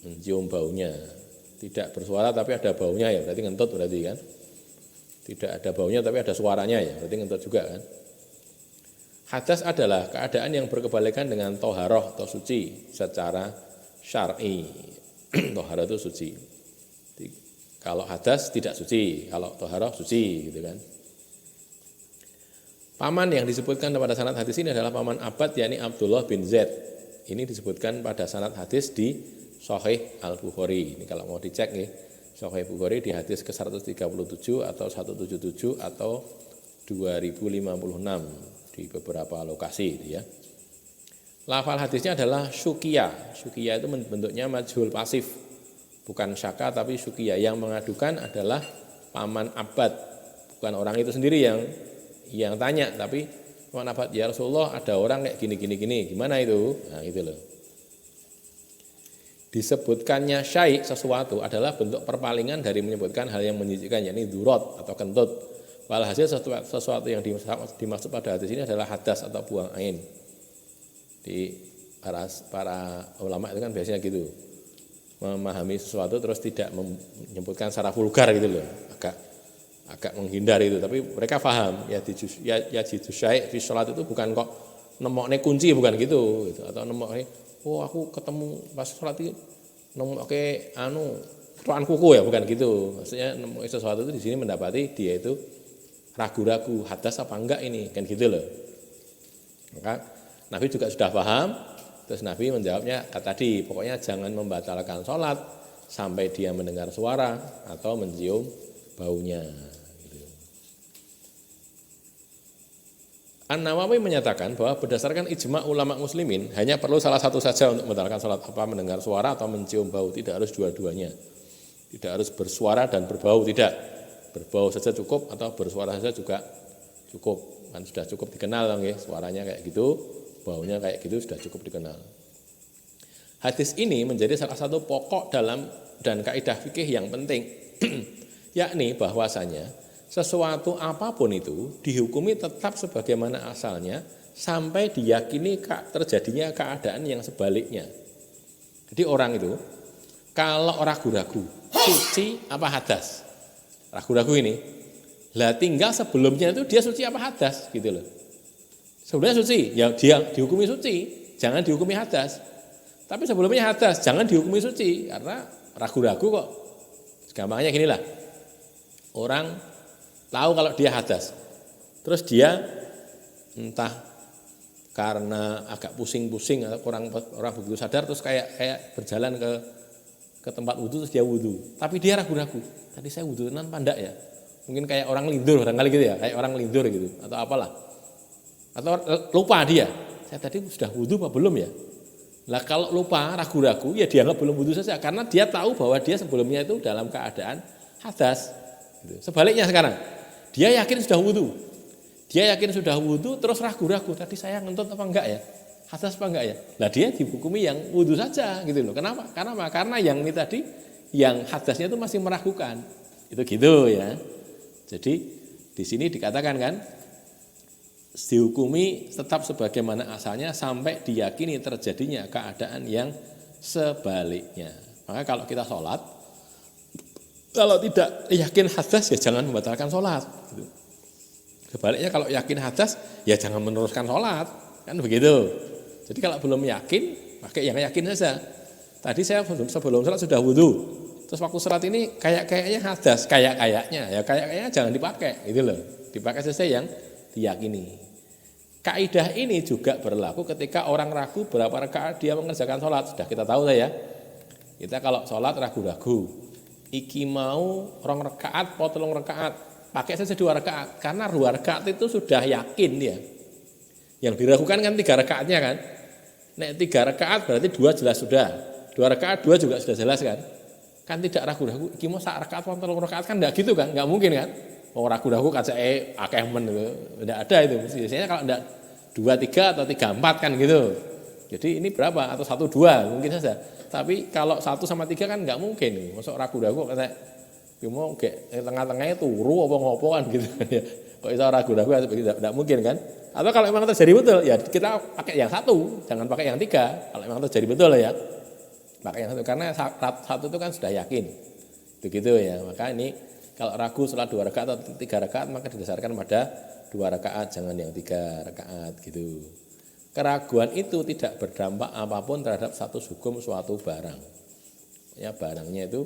Mencium baunya, tidak bersuara tapi ada baunya ya, berarti ngentut berarti kan. Tidak ada baunya tapi ada suaranya ya, berarti ngentut juga kan. Hadas adalah keadaan yang berkebalikan dengan toharoh atau suci secara syar'i. Toharoh itu suci. Kalau hadas tidak suci, kalau toharoh suci gitu kan. Paman yang disebutkan pada sanad hadis ini adalah paman Abad, yakni Abdullah bin Zaid. Ini disebutkan pada sanad hadis di Sahih Al-Bukhari. Ini kalau mau dicek nih, Sahih Bukhari di hadis ke-137 atau 177 atau 2056 di beberapa lokasi itu ya. Lafal hadisnya adalah syukiya. Syukiya itu bentuknya majhul pasif. Bukan syaka tapi syukiya. Yang mengadukan adalah paman abad. Bukan orang itu sendiri yang tanya, tapi paman abad, ya Rasulullah ada orang kayak gini. Gimana itu? Nah itu loh. Disebutkannya syai' sesuatu adalah bentuk perpalingan dari menyebutkan hal yang menjijikkan, yakni durot atau kentut. Walhasil sesuatu yang dimaksud pada hadis ini adalah hadas atau buang ain. Di para ulama itu kan biasanya gitu, memahami sesuatu terus tidak menyebutkan secara vulgar gitu loh, agak menghindar itu. Tapi mereka paham ya jidu syai' fi sholat itu bukan kok nemokne kunci, bukan gitu. Atau nemokne aku ketemu pas sholat itu nemoke ketuaan kuku ya, bukan gitu. Maksudnya nemoke sesuatu itu di sini mendapati dia itu ragu-ragu hadas apa enggak ini, kan gitu loh. Maka Nabi juga sudah paham, terus Nabi menjawabnya tadi, pokoknya jangan membatalkan sholat sampai dia mendengar suara atau mencium baunya. An-Nawawi menyatakan bahwa berdasarkan ijma ulama muslimin hanya perlu salah satu saja untuk membatalkan sholat, apa mendengar suara atau mencium bau, tidak harus dua-duanya. Tidak harus bersuara dan berbau, tidak. Berbau saja cukup atau bersuara saja juga cukup. Kan sudah cukup dikenal ya, suaranya kayak gitu, baunya kayak gitu sudah cukup dikenal. Hadis ini menjadi salah satu pokok dalam dan kaidah fikih yang penting, yakni bahwasanya sesuatu apapun itu dihukumi tetap sebagaimana asalnya sampai diyakini terjadinya keadaan yang sebaliknya. Jadi orang itu kalau ragu-ragu suci apa hadas, ragu-ragu ini, lah tinggal sebelumnya itu dia suci apa hadas gitu loh. Sebelumnya suci, ya dia dihukumi suci, jangan dihukumi hadas. Tapi sebelumnya hadas, jangan dihukumi suci karena ragu-ragu kok. Gampangnya gini lah, orang tahu kalau dia hadas, terus dia entah karena agak pusing-pusing atau orang begitu sadar, terus kayak berjalan ke tempat wudhu, terus dia wudhu, tapi dia ragu-ragu, tadi saya wudhuan apa enggak ya, mungkin kayak orang lindur barangkali gitu ya, kayak orang lindur gitu atau apalah, atau lupa dia, saya tadi sudah wudhu apa belum ya. Lah kalau lupa ragu-ragu ya dianggap belum wudhu saja, karena dia tahu bahwa dia sebelumnya itu dalam keadaan hadas. Sebaliknya sekarang, dia yakin sudah wudhu, terus ragu-ragu, tadi saya ngentut apa enggak ya, hadas apa enggak ya. Nah dia dihukumi yang wudhu saja gitu loh. Kenapa? Karena yang ini tadi, yang hadasnya itu masih meragukan. Itu gitu ya. Jadi di sini dikatakan kan, dihukumi tetap sebagaimana asalnya sampai diyakini terjadinya keadaan yang sebaliknya. Maka kalau kita sholat, kalau tidak yakin hadas ya jangan membatalkan sholat. Sebaliknya kalau yakin hadas ya jangan meneruskan sholat, kan begitu. Jadi kalau belum yakin, pakai yang yakin saja. Tadi saya sebelum sholat sudah wudhu, terus waktu sholat ini kayaknya hadas, kayaknya jangan dipakai, gitu loh. Dipakai saja yang diyakini. Kaidah ini juga berlaku ketika orang ragu berapa rakaat dia mengerjakan sholat. Sudah kita tahu ya. Kita kalau sholat ragu-ragu, iki mau 2 rakaat, 3 rakaat, pakai saja 2 rakaat, karena 2 rakaat itu sudah yakin dia. Yang diragukan kan 3 rakaatnya kan. Nek 3 rakaat berarti 2 jelas sudah, 2 rakaat 2 juga sudah jelas kan. Kan tidak ragu-ragu, iki mau 1 rakaat, 3 rakaat kan enggak gitu kan, enggak mungkin kan. Oh ragu-ragu kacake akeh men gitu. Enggak ada itu. Biasanya kalau enggak 2 3 atau 3 4 kan gitu. Jadi ini berapa atau 1 2 mungkin saja. Tapi kalau 1 sama 3 kan enggak mungkin. Mosok ragu-ragu kata mau kayak tengah-tengahnya turu apa ngopo kan gitu. Kok bisa ragu-ragu enggak mungkin kan? Atau kalau memang terjadi betul ya kita pakai yang 1, jangan pakai yang 3. Kalau memang terjadi betul ya. Pakai yang 1 karena 1 itu kan sudah yakin. Begitu ya. Maka ini kalau ragu sholat 2 rakaat atau 3 rakaat maka didasarkan pada 2 rakaat, jangan yang 3 rakaat gitu. Keraguan itu tidak berdampak apapun terhadap status hukum suatu barang. Ya barangnya itu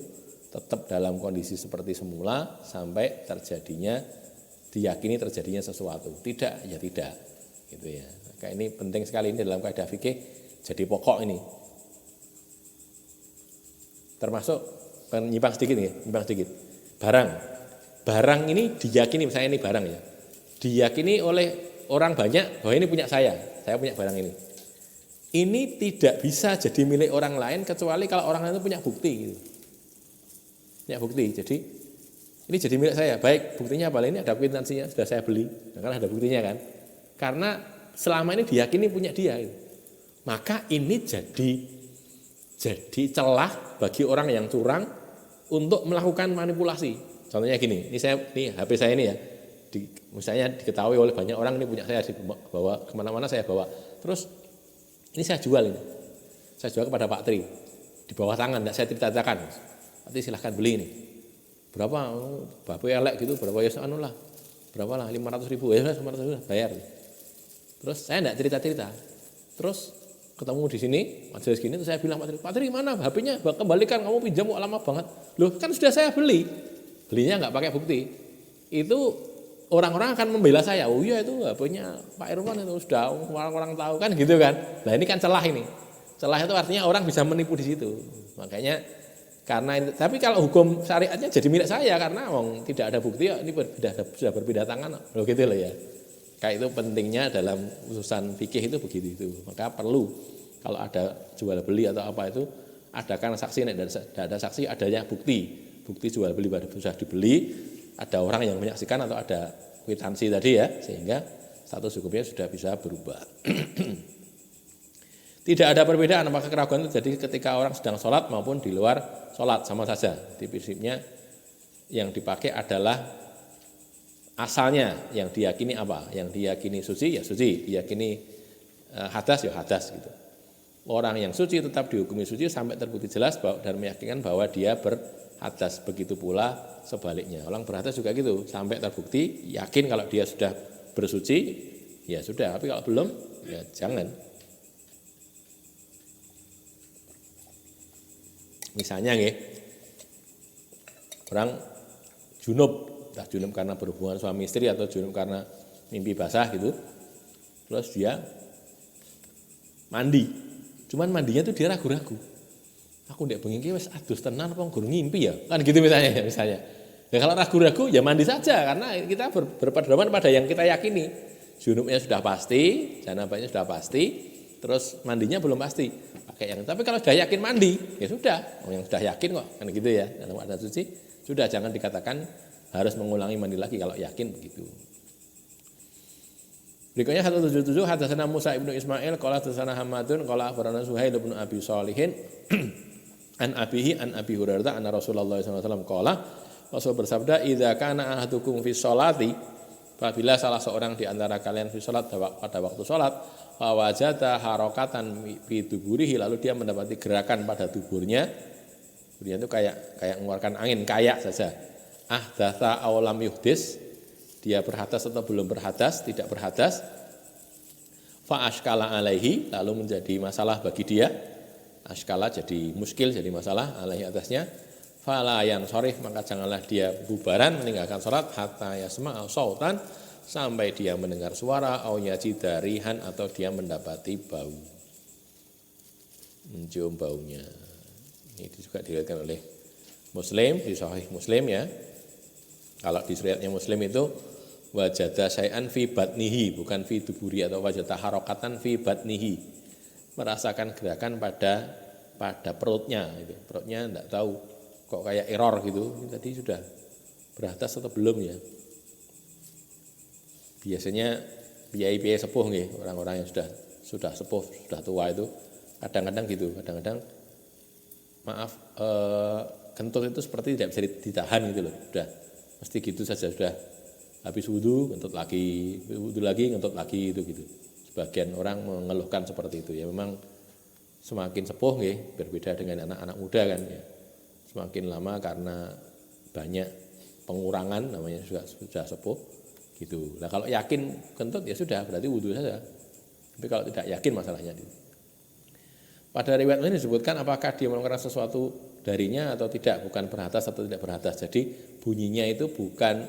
tetap dalam kondisi seperti semula sampai diyakini terjadinya sesuatu. Tidak ya tidak. Gitu ya. Maka ini penting sekali ini dalam kaidah fikih jadi pokok ini. Termasuk Nyimpang sedikit nih, nyimpang sedikit. Barang ini diyakini, misalnya ini barang ya, diyakini oleh orang banyak bahwa ini punya saya punya barang ini. Ini tidak bisa jadi milik orang lain kecuali kalau orang lain itu punya bukti gitu. Punya bukti, jadi ini jadi milik saya. Baik, buktinya apa? Ini ada kwitansinya, sudah saya beli. Nah, kan ada buktinya kan. Karena selama ini diyakini punya dia gitu. Maka ini jadi celah bagi orang yang curang untuk melakukan manipulasi. Contohnya gini, ini HP saya ini ya, misalnya diketahui oleh banyak orang ini punya saya, dibawa kemana-mana saya bawa. Terus ini saya jual ini, saya jual kepada Pak Tri di bawah tangan, tidak saya ceritakan. Nanti silahkan beli ini. Berapa? Bapak elek gitu, berapa ya lah, berapa lah 500.000 ya 500.000 bayar. Terus saya tidak cerita-cerita. Terus ketemu di sini majelis gini, terus saya bilang Pak Tri mana HP-nya? Kembalikan, kamu pinjam kok lama banget. Loh kan sudah saya belinya nggak pakai bukti. Itu orang-orang akan membela saya. Oh iya itu HP-nya Pak Irwan itu sudah orang-orang tahu kan gitu kan. Nah ini kan celah ini. Celah itu artinya orang bisa menipu di situ. Makanya karena ini, tapi kalau hukum syariatnya jadi milik saya karena tidak ada bukti ini sudah berpindah tangan. Loh gitu loh ya. Kayak itu pentingnya dalam urusan fikih itu begitu itu. Maka perlu kalau ada jual beli atau apa itu adakan saksi, tidak ada saksi adanya bukti jual beli pada sudah dibeli, ada orang yang menyaksikan atau ada kwitansi tadi ya, sehingga status hukumnya sudah bisa berubah. Tidak ada perbedaan apakah keraguan itu jadi ketika orang sedang sholat maupun di luar sholat, sama saja. Di prinsipnya yang dipakai adalah asalnya, yang diyakini apa? Yang diyakini suci ya suci, diyakini hadas ya hadas gitu. Orang yang suci tetap dihukumi suci sampai terbukti jelas dan meyakinkan bahwa dia berhadas. Begitu pula sebaliknya. Orang berhadas juga gitu, sampai terbukti yakin kalau dia sudah bersuci, ya sudah. Tapi kalau belum, ya jangan. Misalnya nih, orang junub, entah junub karena berhubungan suami istri atau junub karena mimpi basah gitu, terus dia mandi, cuman mandinya tuh dia ragu-ragu, aku ndek bengi iki wis adus tenan apa guru ngimpi ya, kan gitu misalnya. Ya kalau ragu-ragu ya mandi saja karena kita berpedoman pada yang kita yakini, junubnya sudah pasti, janabahnya sudah pasti, terus mandinya belum pasti, pakai yang. Tapi kalau sudah yakin mandi, ya sudah, yang sudah yakin kok, kan gitu ya. Dalam keadaan suci, sudah jangan dikatakan harus mengulangi mandi lagi kalau yakin begitu. Berikutnya 177 hadatsana Musa ibnu Ismail qala hadatsana Hamadun qala akhbarana Suhail ibnu Abi Shalihin an abihi an Abi Hurairah anna Rasulullah sallallahu alaihi wasallam qala, Rasul bersabda, idza kana ahadukum fi sholati, apabila salah seorang di antara kalian fi sholat pada waktu sholat, fa wajada harakatan fi duburihi, lalu dia mendapati gerakan pada tuburnya. Tuburnya itu kayak mengeluarkan angin, kayak saja. Ahdatsa aw lam yuhdis, dia berhadas atau belum berhadas, tidak berhadas. Fa ashkala alaihi, lalu menjadi masalah bagi dia. Ashkala jadi muskil, jadi masalah, alaihi atasnya. Fala yansharif, maka janganlah dia bubaran meninggalkan salat hatta yasma'a sautan, sampai dia mendengar suara, au yajida rihan, atau dia mendapati bau, mencium baunya. Ini juga diriwayatkan oleh Muslim di Sahih Muslim ya. Kalau di riwayatnya Muslim itu wajada syai'an fi batnihi, bukan fi duburi, atau wajada harakatan fi batnihi, merasakan gerakan pada perutnya gitu. Perutnya enggak tahu kok kayak error gitu. Ini tadi sudah berhadas atau belum ya? Biasanya piai-piai sepuh nih, orang-orang yang sudah sepuh, sudah tua itu kadang-kadang gitu, kadang-kadang kentut itu seperti tidak bisa ditahan gitu loh. Sudah mesti gitu saja, sudah habis wudu kentut lagi, wudu lagi kentut lagi itu gitu. Sebagian orang mengeluhkan seperti itu ya. Memang semakin sepuh nih, berbeda dengan anak-anak muda kan ya. Semakin lama karena banyak pengurangan, namanya sudah sepuh gitu. Nah kalau yakin kentut ya sudah, berarti wudu saja. Tapi kalau tidak yakin masalahnya itu. Pada riwayat ini disebutkan apakah dia melakukan sesuatu darinya atau tidak, bukan berhadas atau tidak berhadas. Jadi bunyinya itu bukan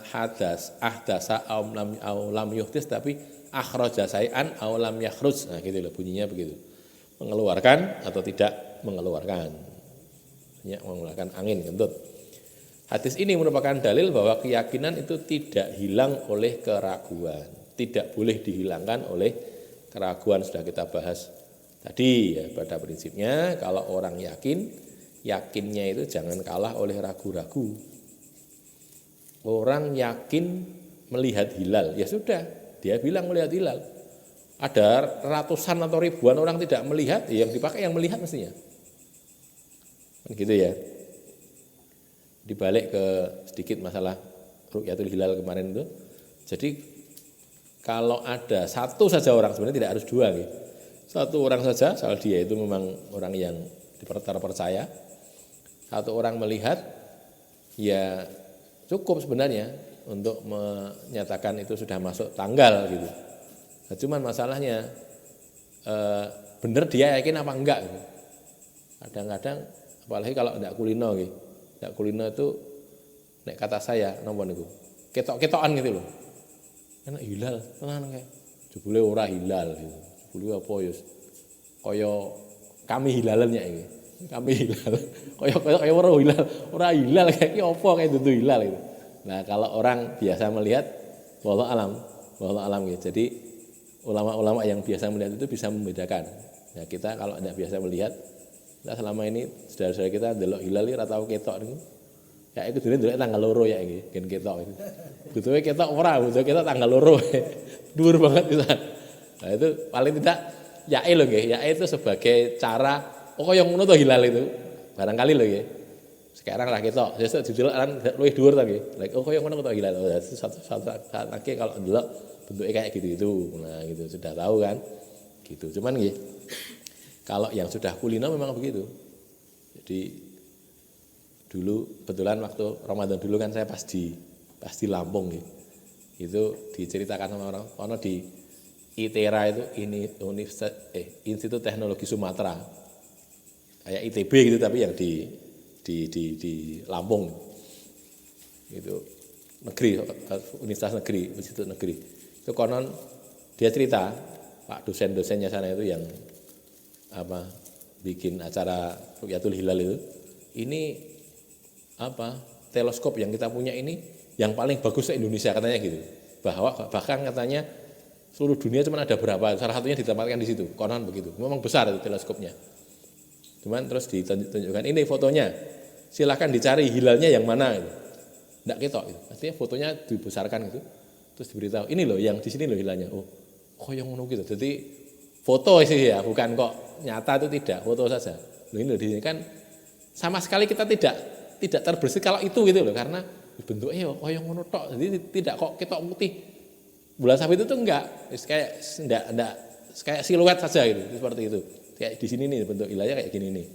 hadas, ahdasa au lam yuhdis, tapi akhraja syai'an au lam yakhruj. Nah gitu loh bunyinya begitu. Mengeluarkan atau tidak mengeluarkan. banyak menggunakan angin kentut. Hadis ini merupakan dalil bahwa keyakinan itu tidak hilang oleh keraguan, tidak boleh dihilangkan oleh keraguan. Sudah kita bahas tadi ya, pada prinsipnya kalau orang yakinnya itu jangan kalah oleh ragu-ragu. Orang yakin melihat hilal, ya sudah, dia bilang melihat hilal. Ada ratusan atau ribuan orang tidak melihat, ya yang dipakai yang melihat mestinya. Kan gitu ya. Dibalik ke sedikit masalah ru'yatul hilal kemarin itu. Jadi kalau ada satu saja orang, sebenarnya tidak harus dua gitu. Satu orang saja, soal dia itu memang orang yang terpercaya. Satu orang melihat, ya cukup sebenarnya untuk menyatakan itu sudah masuk tanggal gitu. Nah, cuman masalahnya benar dia yakin apa enggak gitu. Kadang-kadang apalagi kalau tidak kulino gitu. Tidak kulino itu nek kata saya napa niku. Ketok-ketokan gitu loh. Enak hilal, tenan kae. Jebule ora hilal gitu. Jebule apa ya kaya kami hilalan ya iki. Kami hilal. Kaya ora hilal kayak iki apa kayak dudu hilal gitu. Nah, kalau orang biasa melihat wallahu alam gitu. Jadi ulama-ulama yang biasa melihat itu bisa membedakan. Ya kita kalau tidak biasa melihat, kita selama ini saudara-saudara kita ndelok hilal ora tau ketok niku. Ya iku dene ndelok tanggal loro ya iki, gen ketok iki. Butuhe ketok ora, butuhe ketok tanggal loro. Dhuwur banget itu. Nah, itu paling tidak yae lho nggih. Yae itu sebagai cara yang ngono to hilal itu. Barangkali lho nggih. Sekarang lah ketok, sesuk didelok kan luwih dhuwur ta nggih. Lha yang ngono ketok hilal. Satu saat lagi kalau ndelok bentuknya kayak gitu. Nah, gitu sudah tahu kan. Gitu. Cuman nggih. Kalau yang sudah kulino memang begitu. Jadi dulu kebetulan waktu Ramadan dulu kan saya pas di Lampung gitu. Itu diceritakan sama orang ono di ITERA itu Institut Teknologi Sumatera. Kayak ITB gitu tapi yang di Lampung. Itu negeri, universitas negeri, institut negeri. Itu konon dia cerita Pak dosen-dosennya sana itu yang bikin acara Ru'yatul Hilal itu, ini teleskop yang kita punya ini yang paling bagus se Indonesia katanya gitu. Bahkan katanya seluruh dunia cuma ada berapa, salah satunya ditempatkan di situ. Konon begitu. Memang besar itu teleskopnya. Cuman terus ditunjukkan ini fotonya. Silakan dicari hilalnya yang mana gitu. Enggak ketok gitu. Artinya fotonya dibesarkan gitu. Terus diberitahu, ini loh yang di sini loh hilalnya. Oh, kok yang ngono gitu. Jadi foto sih ya, bukan kok nyata itu tidak, foto saja. Loh ini loh di sini kan sama sekali kita tidak terbersih kalau itu gitu loh, karena bentuknya yang ngono tok. Jadi tidak kok ketok putih. Bulan sabit itu enggak, enggak kayak siluet saja gitu, seperti itu. Kayak di sini nih bentuk hilalnya kayak gini nih.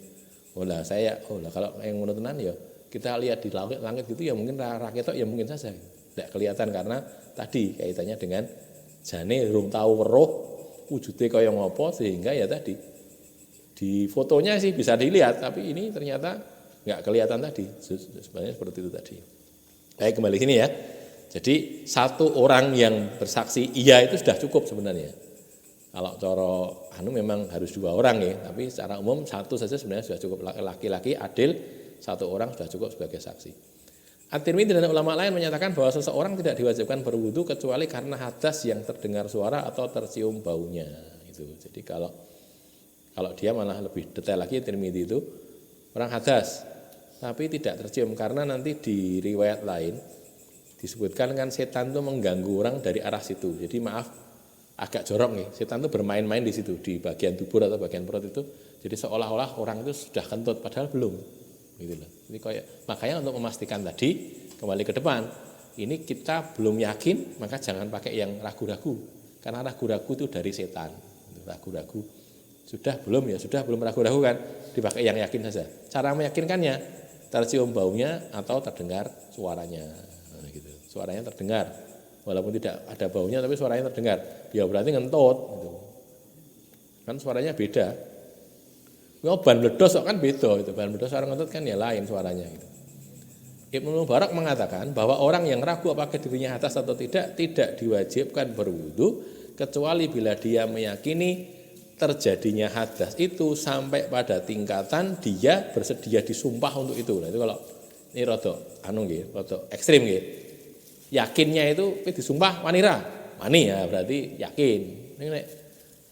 Kalau yang ngono tenan ya kita lihat di langit gitu ya mungkin raketok ya mungkin saja. Tidak kelihatan karena tadi kaitannya dengan jane urung tahu weruh wujudnya kaya ngopo sehingga ya tadi di fotonya sih bisa dilihat tapi ini ternyata enggak kelihatan tadi. Sebenarnya seperti itu tadi. Baik, kembali sini ya. Jadi satu orang yang bersaksi iya itu sudah cukup sebenarnya. Kalau coro memang harus dua orang ya, tapi secara umum satu saja sebenarnya sudah cukup. Laki-laki adil satu orang sudah cukup sebagai saksi. At-Tirmidzi dan ulama lain menyatakan bahwa seseorang tidak diwajibkan berwudu kecuali karena hadas yang terdengar suara atau tercium baunya. Itu. Jadi kalau dia malah lebih detail lagi At-Tirmidzi itu orang hadas tapi tidak tercium karena nanti di riwayat lain disebutkan kan setan itu mengganggu orang dari arah situ. Jadi maaf agak jorok nih, setan itu bermain-main di situ di bagian dubur atau bagian perut itu. Jadi seolah-olah orang itu sudah kentut padahal belum. Gitu loh. Jadi makanya untuk memastikan tadi kembali ke depan, ini kita belum yakin maka jangan pakai yang ragu-ragu. Karena ragu-ragu itu dari setan. Ragu-ragu. Sudah belum ragu-ragu kan, dipakai yang yakin saja. Cara meyakinkannya tercium baunya atau terdengar suaranya. Nah, gitu. Suaranya terdengar. Walaupun tidak ada baunya tapi suaranya terdengar. Ya berarti ngentut gitu. Kan suaranya beda. Ban meledos kan beda itu. Ban meledos orang ngentut kan ya lain suaranya gitu. Ibnu Mubarak mengatakan bahwa orang yang ragu apakah dirinya hadas atau tidak diwajibkan berwudu kecuali bila dia meyakini terjadinya hadas itu sampai pada tingkatan dia bersedia disumpah untuk itu. Nah, itu kalau ini rada rada ekstrim nggih. Yakinnya itu disumpah wanira. Wani ya berarti yakin. Ini nek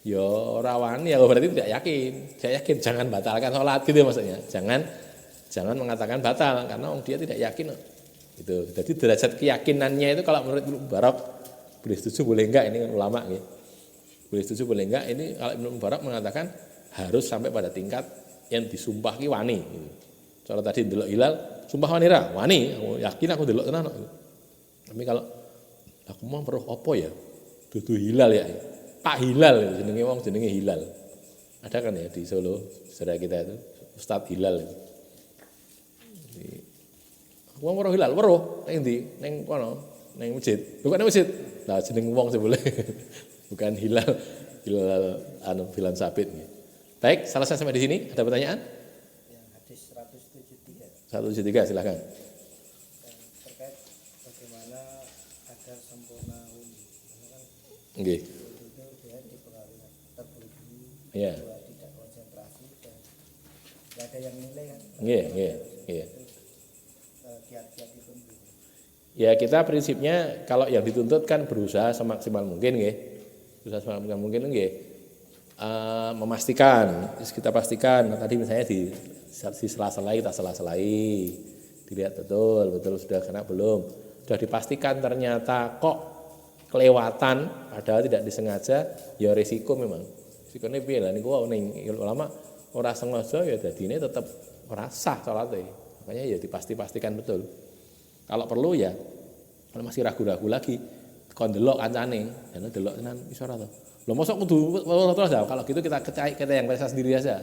ya ora wani ya berarti tidak yakin. Tidak yakin jangan batalkan sholat gitu maksudnya. Jangan mengatakan batal karena dia tidak yakin. Gitu. Jadi derajat keyakinannya itu kalau menurut Ibnu Mubarak boleh setuju boleh enggak ini kan ulama gitu. Boleh setuju boleh enggak ini kalau Ibnu Mubarak mengatakan harus sampai pada tingkat yang disumpah ki wani gitu. Kalau tadi delok hilal sumpah wanira, wani yakin aku delok tenan. Tapi kalau aku mau perlu apa ya? Dudu hilal ya. Pak Hilal jenenge wong jenenge Hilal. Ada kan ya di Solo saudara kita itu Ustadz Hilal itu. Wong weruh hilal, weruh ning ndi? Ning kono, ning masjid. Bukan ning masjid. Lah jeneng wong sebule. Bukan hilal Filan Sabit. Baik, selesai sampai di sini. Ada pertanyaan? Yang hadis 173. 173 silakan. Terkait bagaimana agar sempurna wudhu. Nggih. Wudhu itu dia dipengaruhi terburu-buru, Iya. tidak konsentrasi dan tidak ada yang nilai kan. Nggih. Kiat-kiat itu. Ya kita prinsipnya kalau yang dituntut kan berusaha semaksimal mungkin nggih. Berusaha semaksimal mungkin nggih. Memastikan, kita pastikan tadi misalnya di sela-selai kita sela-selai. Dilihat betul sudah kena belum. Sudah dipastikan ternyata kok kelewatan padahal tidak disengaja ya risiko memang. Risikone piye lah niku ning ulama ora sengaja ya dadine tetep ora sah salate. Makanya ya dipastikan betul. Kalau perlu ya kalau masih ragu-ragu lagi kon delok kancane, ya delok tenan iso ora to. Lho mosok kudu terus ya. Kalau gitu kita yang periksa sendiri aja.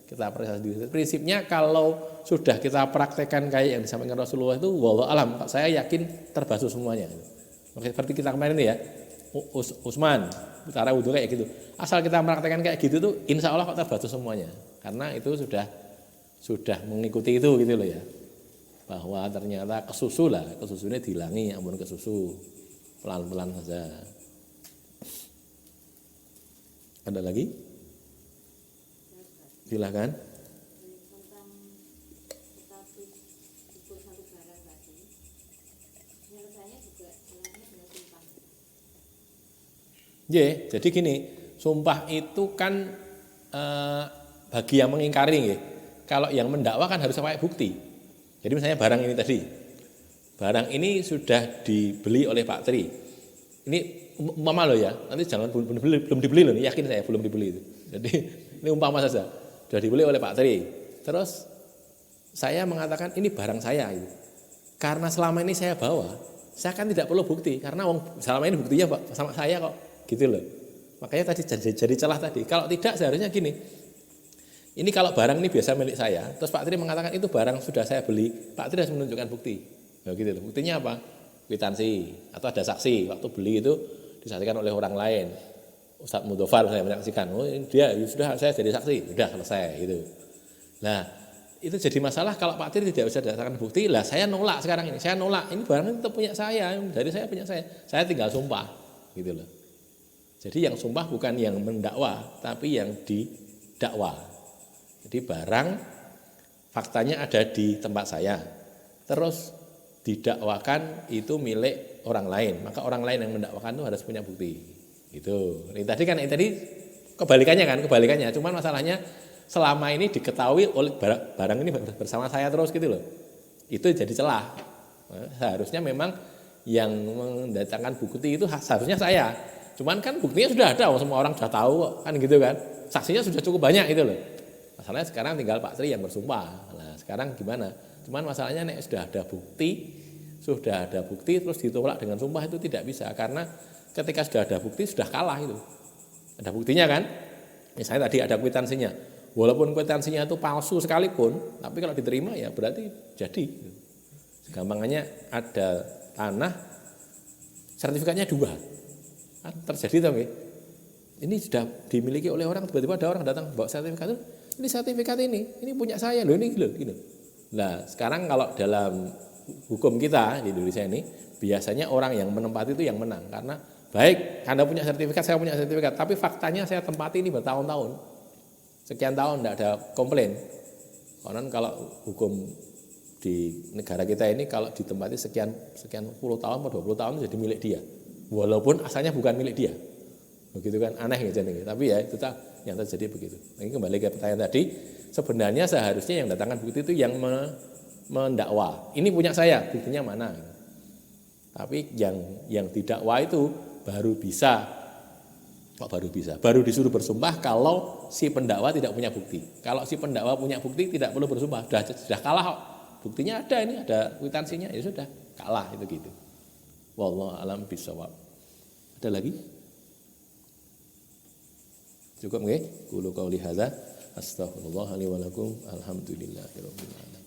Kita periksa sendiri. Prinsipnya kalau sudah kita praktekkan kayak yang disampaikan Rasulullah itu wallahu alam, saya yakin terbasuh semuanya. Oke, seperti kita kemarin ini ya. Utsman, cara wudu kayak gitu. Asal kita praktekkan kayak gitu tuh insya Allah kok terbasuh semuanya. Karena itu sudah mengikuti itu gitu loh ya. Bahwa ternyata kesusunya dihilangi, ampun kesusu. Pelan-pelan saja. Ada lagi? Silakan. Tentang status ukur satu barang tadi, penyelesaiannya juga jalannya dengan sumpah. Jadi gini, sumpah itu kan bagi yang mengingkari nggih. Kalau yang mendakwa kan harus pakai bukti. Jadi misalnya barang ini tadi, barang ini sudah dibeli oleh Pak Tri. Ini umpama loh ya, nanti jangan belum dibeli loh, yakin saya belum dibeli itu. Jadi ini umpama saja, sudah dibeli oleh Pak Tri. Terus saya mengatakan ini barang saya, gitu. Karena selama ini saya bawa, saya kan tidak perlu bukti, karena selama ini buktinya sama saya kok, gitu loh. Makanya tadi jadi celah tadi. Kalau tidak seharusnya gini, ini kalau barang ini biasa milik saya, terus Pak Tri mengatakan itu barang sudah saya beli, Pak Tri harus menunjukkan bukti. Nah, gitu loh. Buktinya apa? Kwitansi atau ada saksi waktu beli itu disaksikan oleh orang lain. Ustadz Mudofar saya menyaksikan, oh dia sudah saya jadi saksi, sudah selesai gitu. Nah itu jadi masalah kalau Pak Tri tidak bisa datangkan bukti, lah saya nolak sekarang ini, saya nolak ini barang itu punya saya, dari saya punya saya tinggal sumpah, gitu loh. Jadi yang sumpah bukan yang mendakwa, tapi yang didakwa. Jadi barang faktanya ada di tempat saya, terus didakwakan itu milik orang lain, maka orang lain yang mendakwakan itu harus punya bukti. Gitu. Ini tadi kebalikannya, cuman masalahnya selama ini diketahui oleh barang ini bersama saya terus gitu loh. Itu jadi celah. Nah, seharusnya memang yang mendatangkan bukti itu seharusnya saya. Cuman kan buktinya sudah ada, semua orang sudah tahu kan gitu kan. Saksinya sudah cukup banyak gitu loh. Masalahnya sekarang tinggal Pak Tri yang bersumpah. Nah, sekarang gimana? Cuman masalahnya nek sudah ada bukti terus ditolak dengan sumpah itu tidak bisa, karena ketika sudah ada bukti sudah kalah itu. Ada buktinya kan? Misalnya tadi ada kwitansinya. Walaupun kwitansinya itu palsu sekalipun, tapi kalau diterima ya berarti jadi. Gampangannya ada tanah sertifikatnya 2. Kan terjadi toh nggih. Ini sudah dimiliki oleh orang, tiba-tiba ada orang datang bawa sertifikat itu. Ini sertifikat ini punya saya loh, ini loh, gitu. Nah, sekarang kalau dalam hukum kita di Indonesia ini biasanya orang yang menempati itu yang menang, karena baik Anda punya sertifikat, saya punya sertifikat, tapi faktanya saya tempati ini bertahun-tahun, sekian tahun tidak ada komplain. Karena kalau hukum di negara kita ini kalau ditempati sekian puluh tahun atau 20 tahun jadi milik dia, walaupun asalnya bukan milik dia, begitu kan, aneh gitu. Tapi ya itu yang terjadi begitu. Ini kembali ke pertanyaan tadi, sebenarnya seharusnya yang datangkan bukti itu yang mendakwa, ini punya saya, buktinya mana? Tapi yang didakwa itu baru disuruh bersumpah kalau si pendakwa tidak punya bukti. Kalau si pendakwa punya bukti tidak perlu bersumpah, sudah kalah kok. Buktinya ada, ini ada kwitansinya, ya sudah kalah itu gitu. Wallahu a'lam bishawab. Ada lagi? Cukup nggih? Qulu qouli hadza astaghfirullah li wa lakum alhamdulillahirabbil alamin.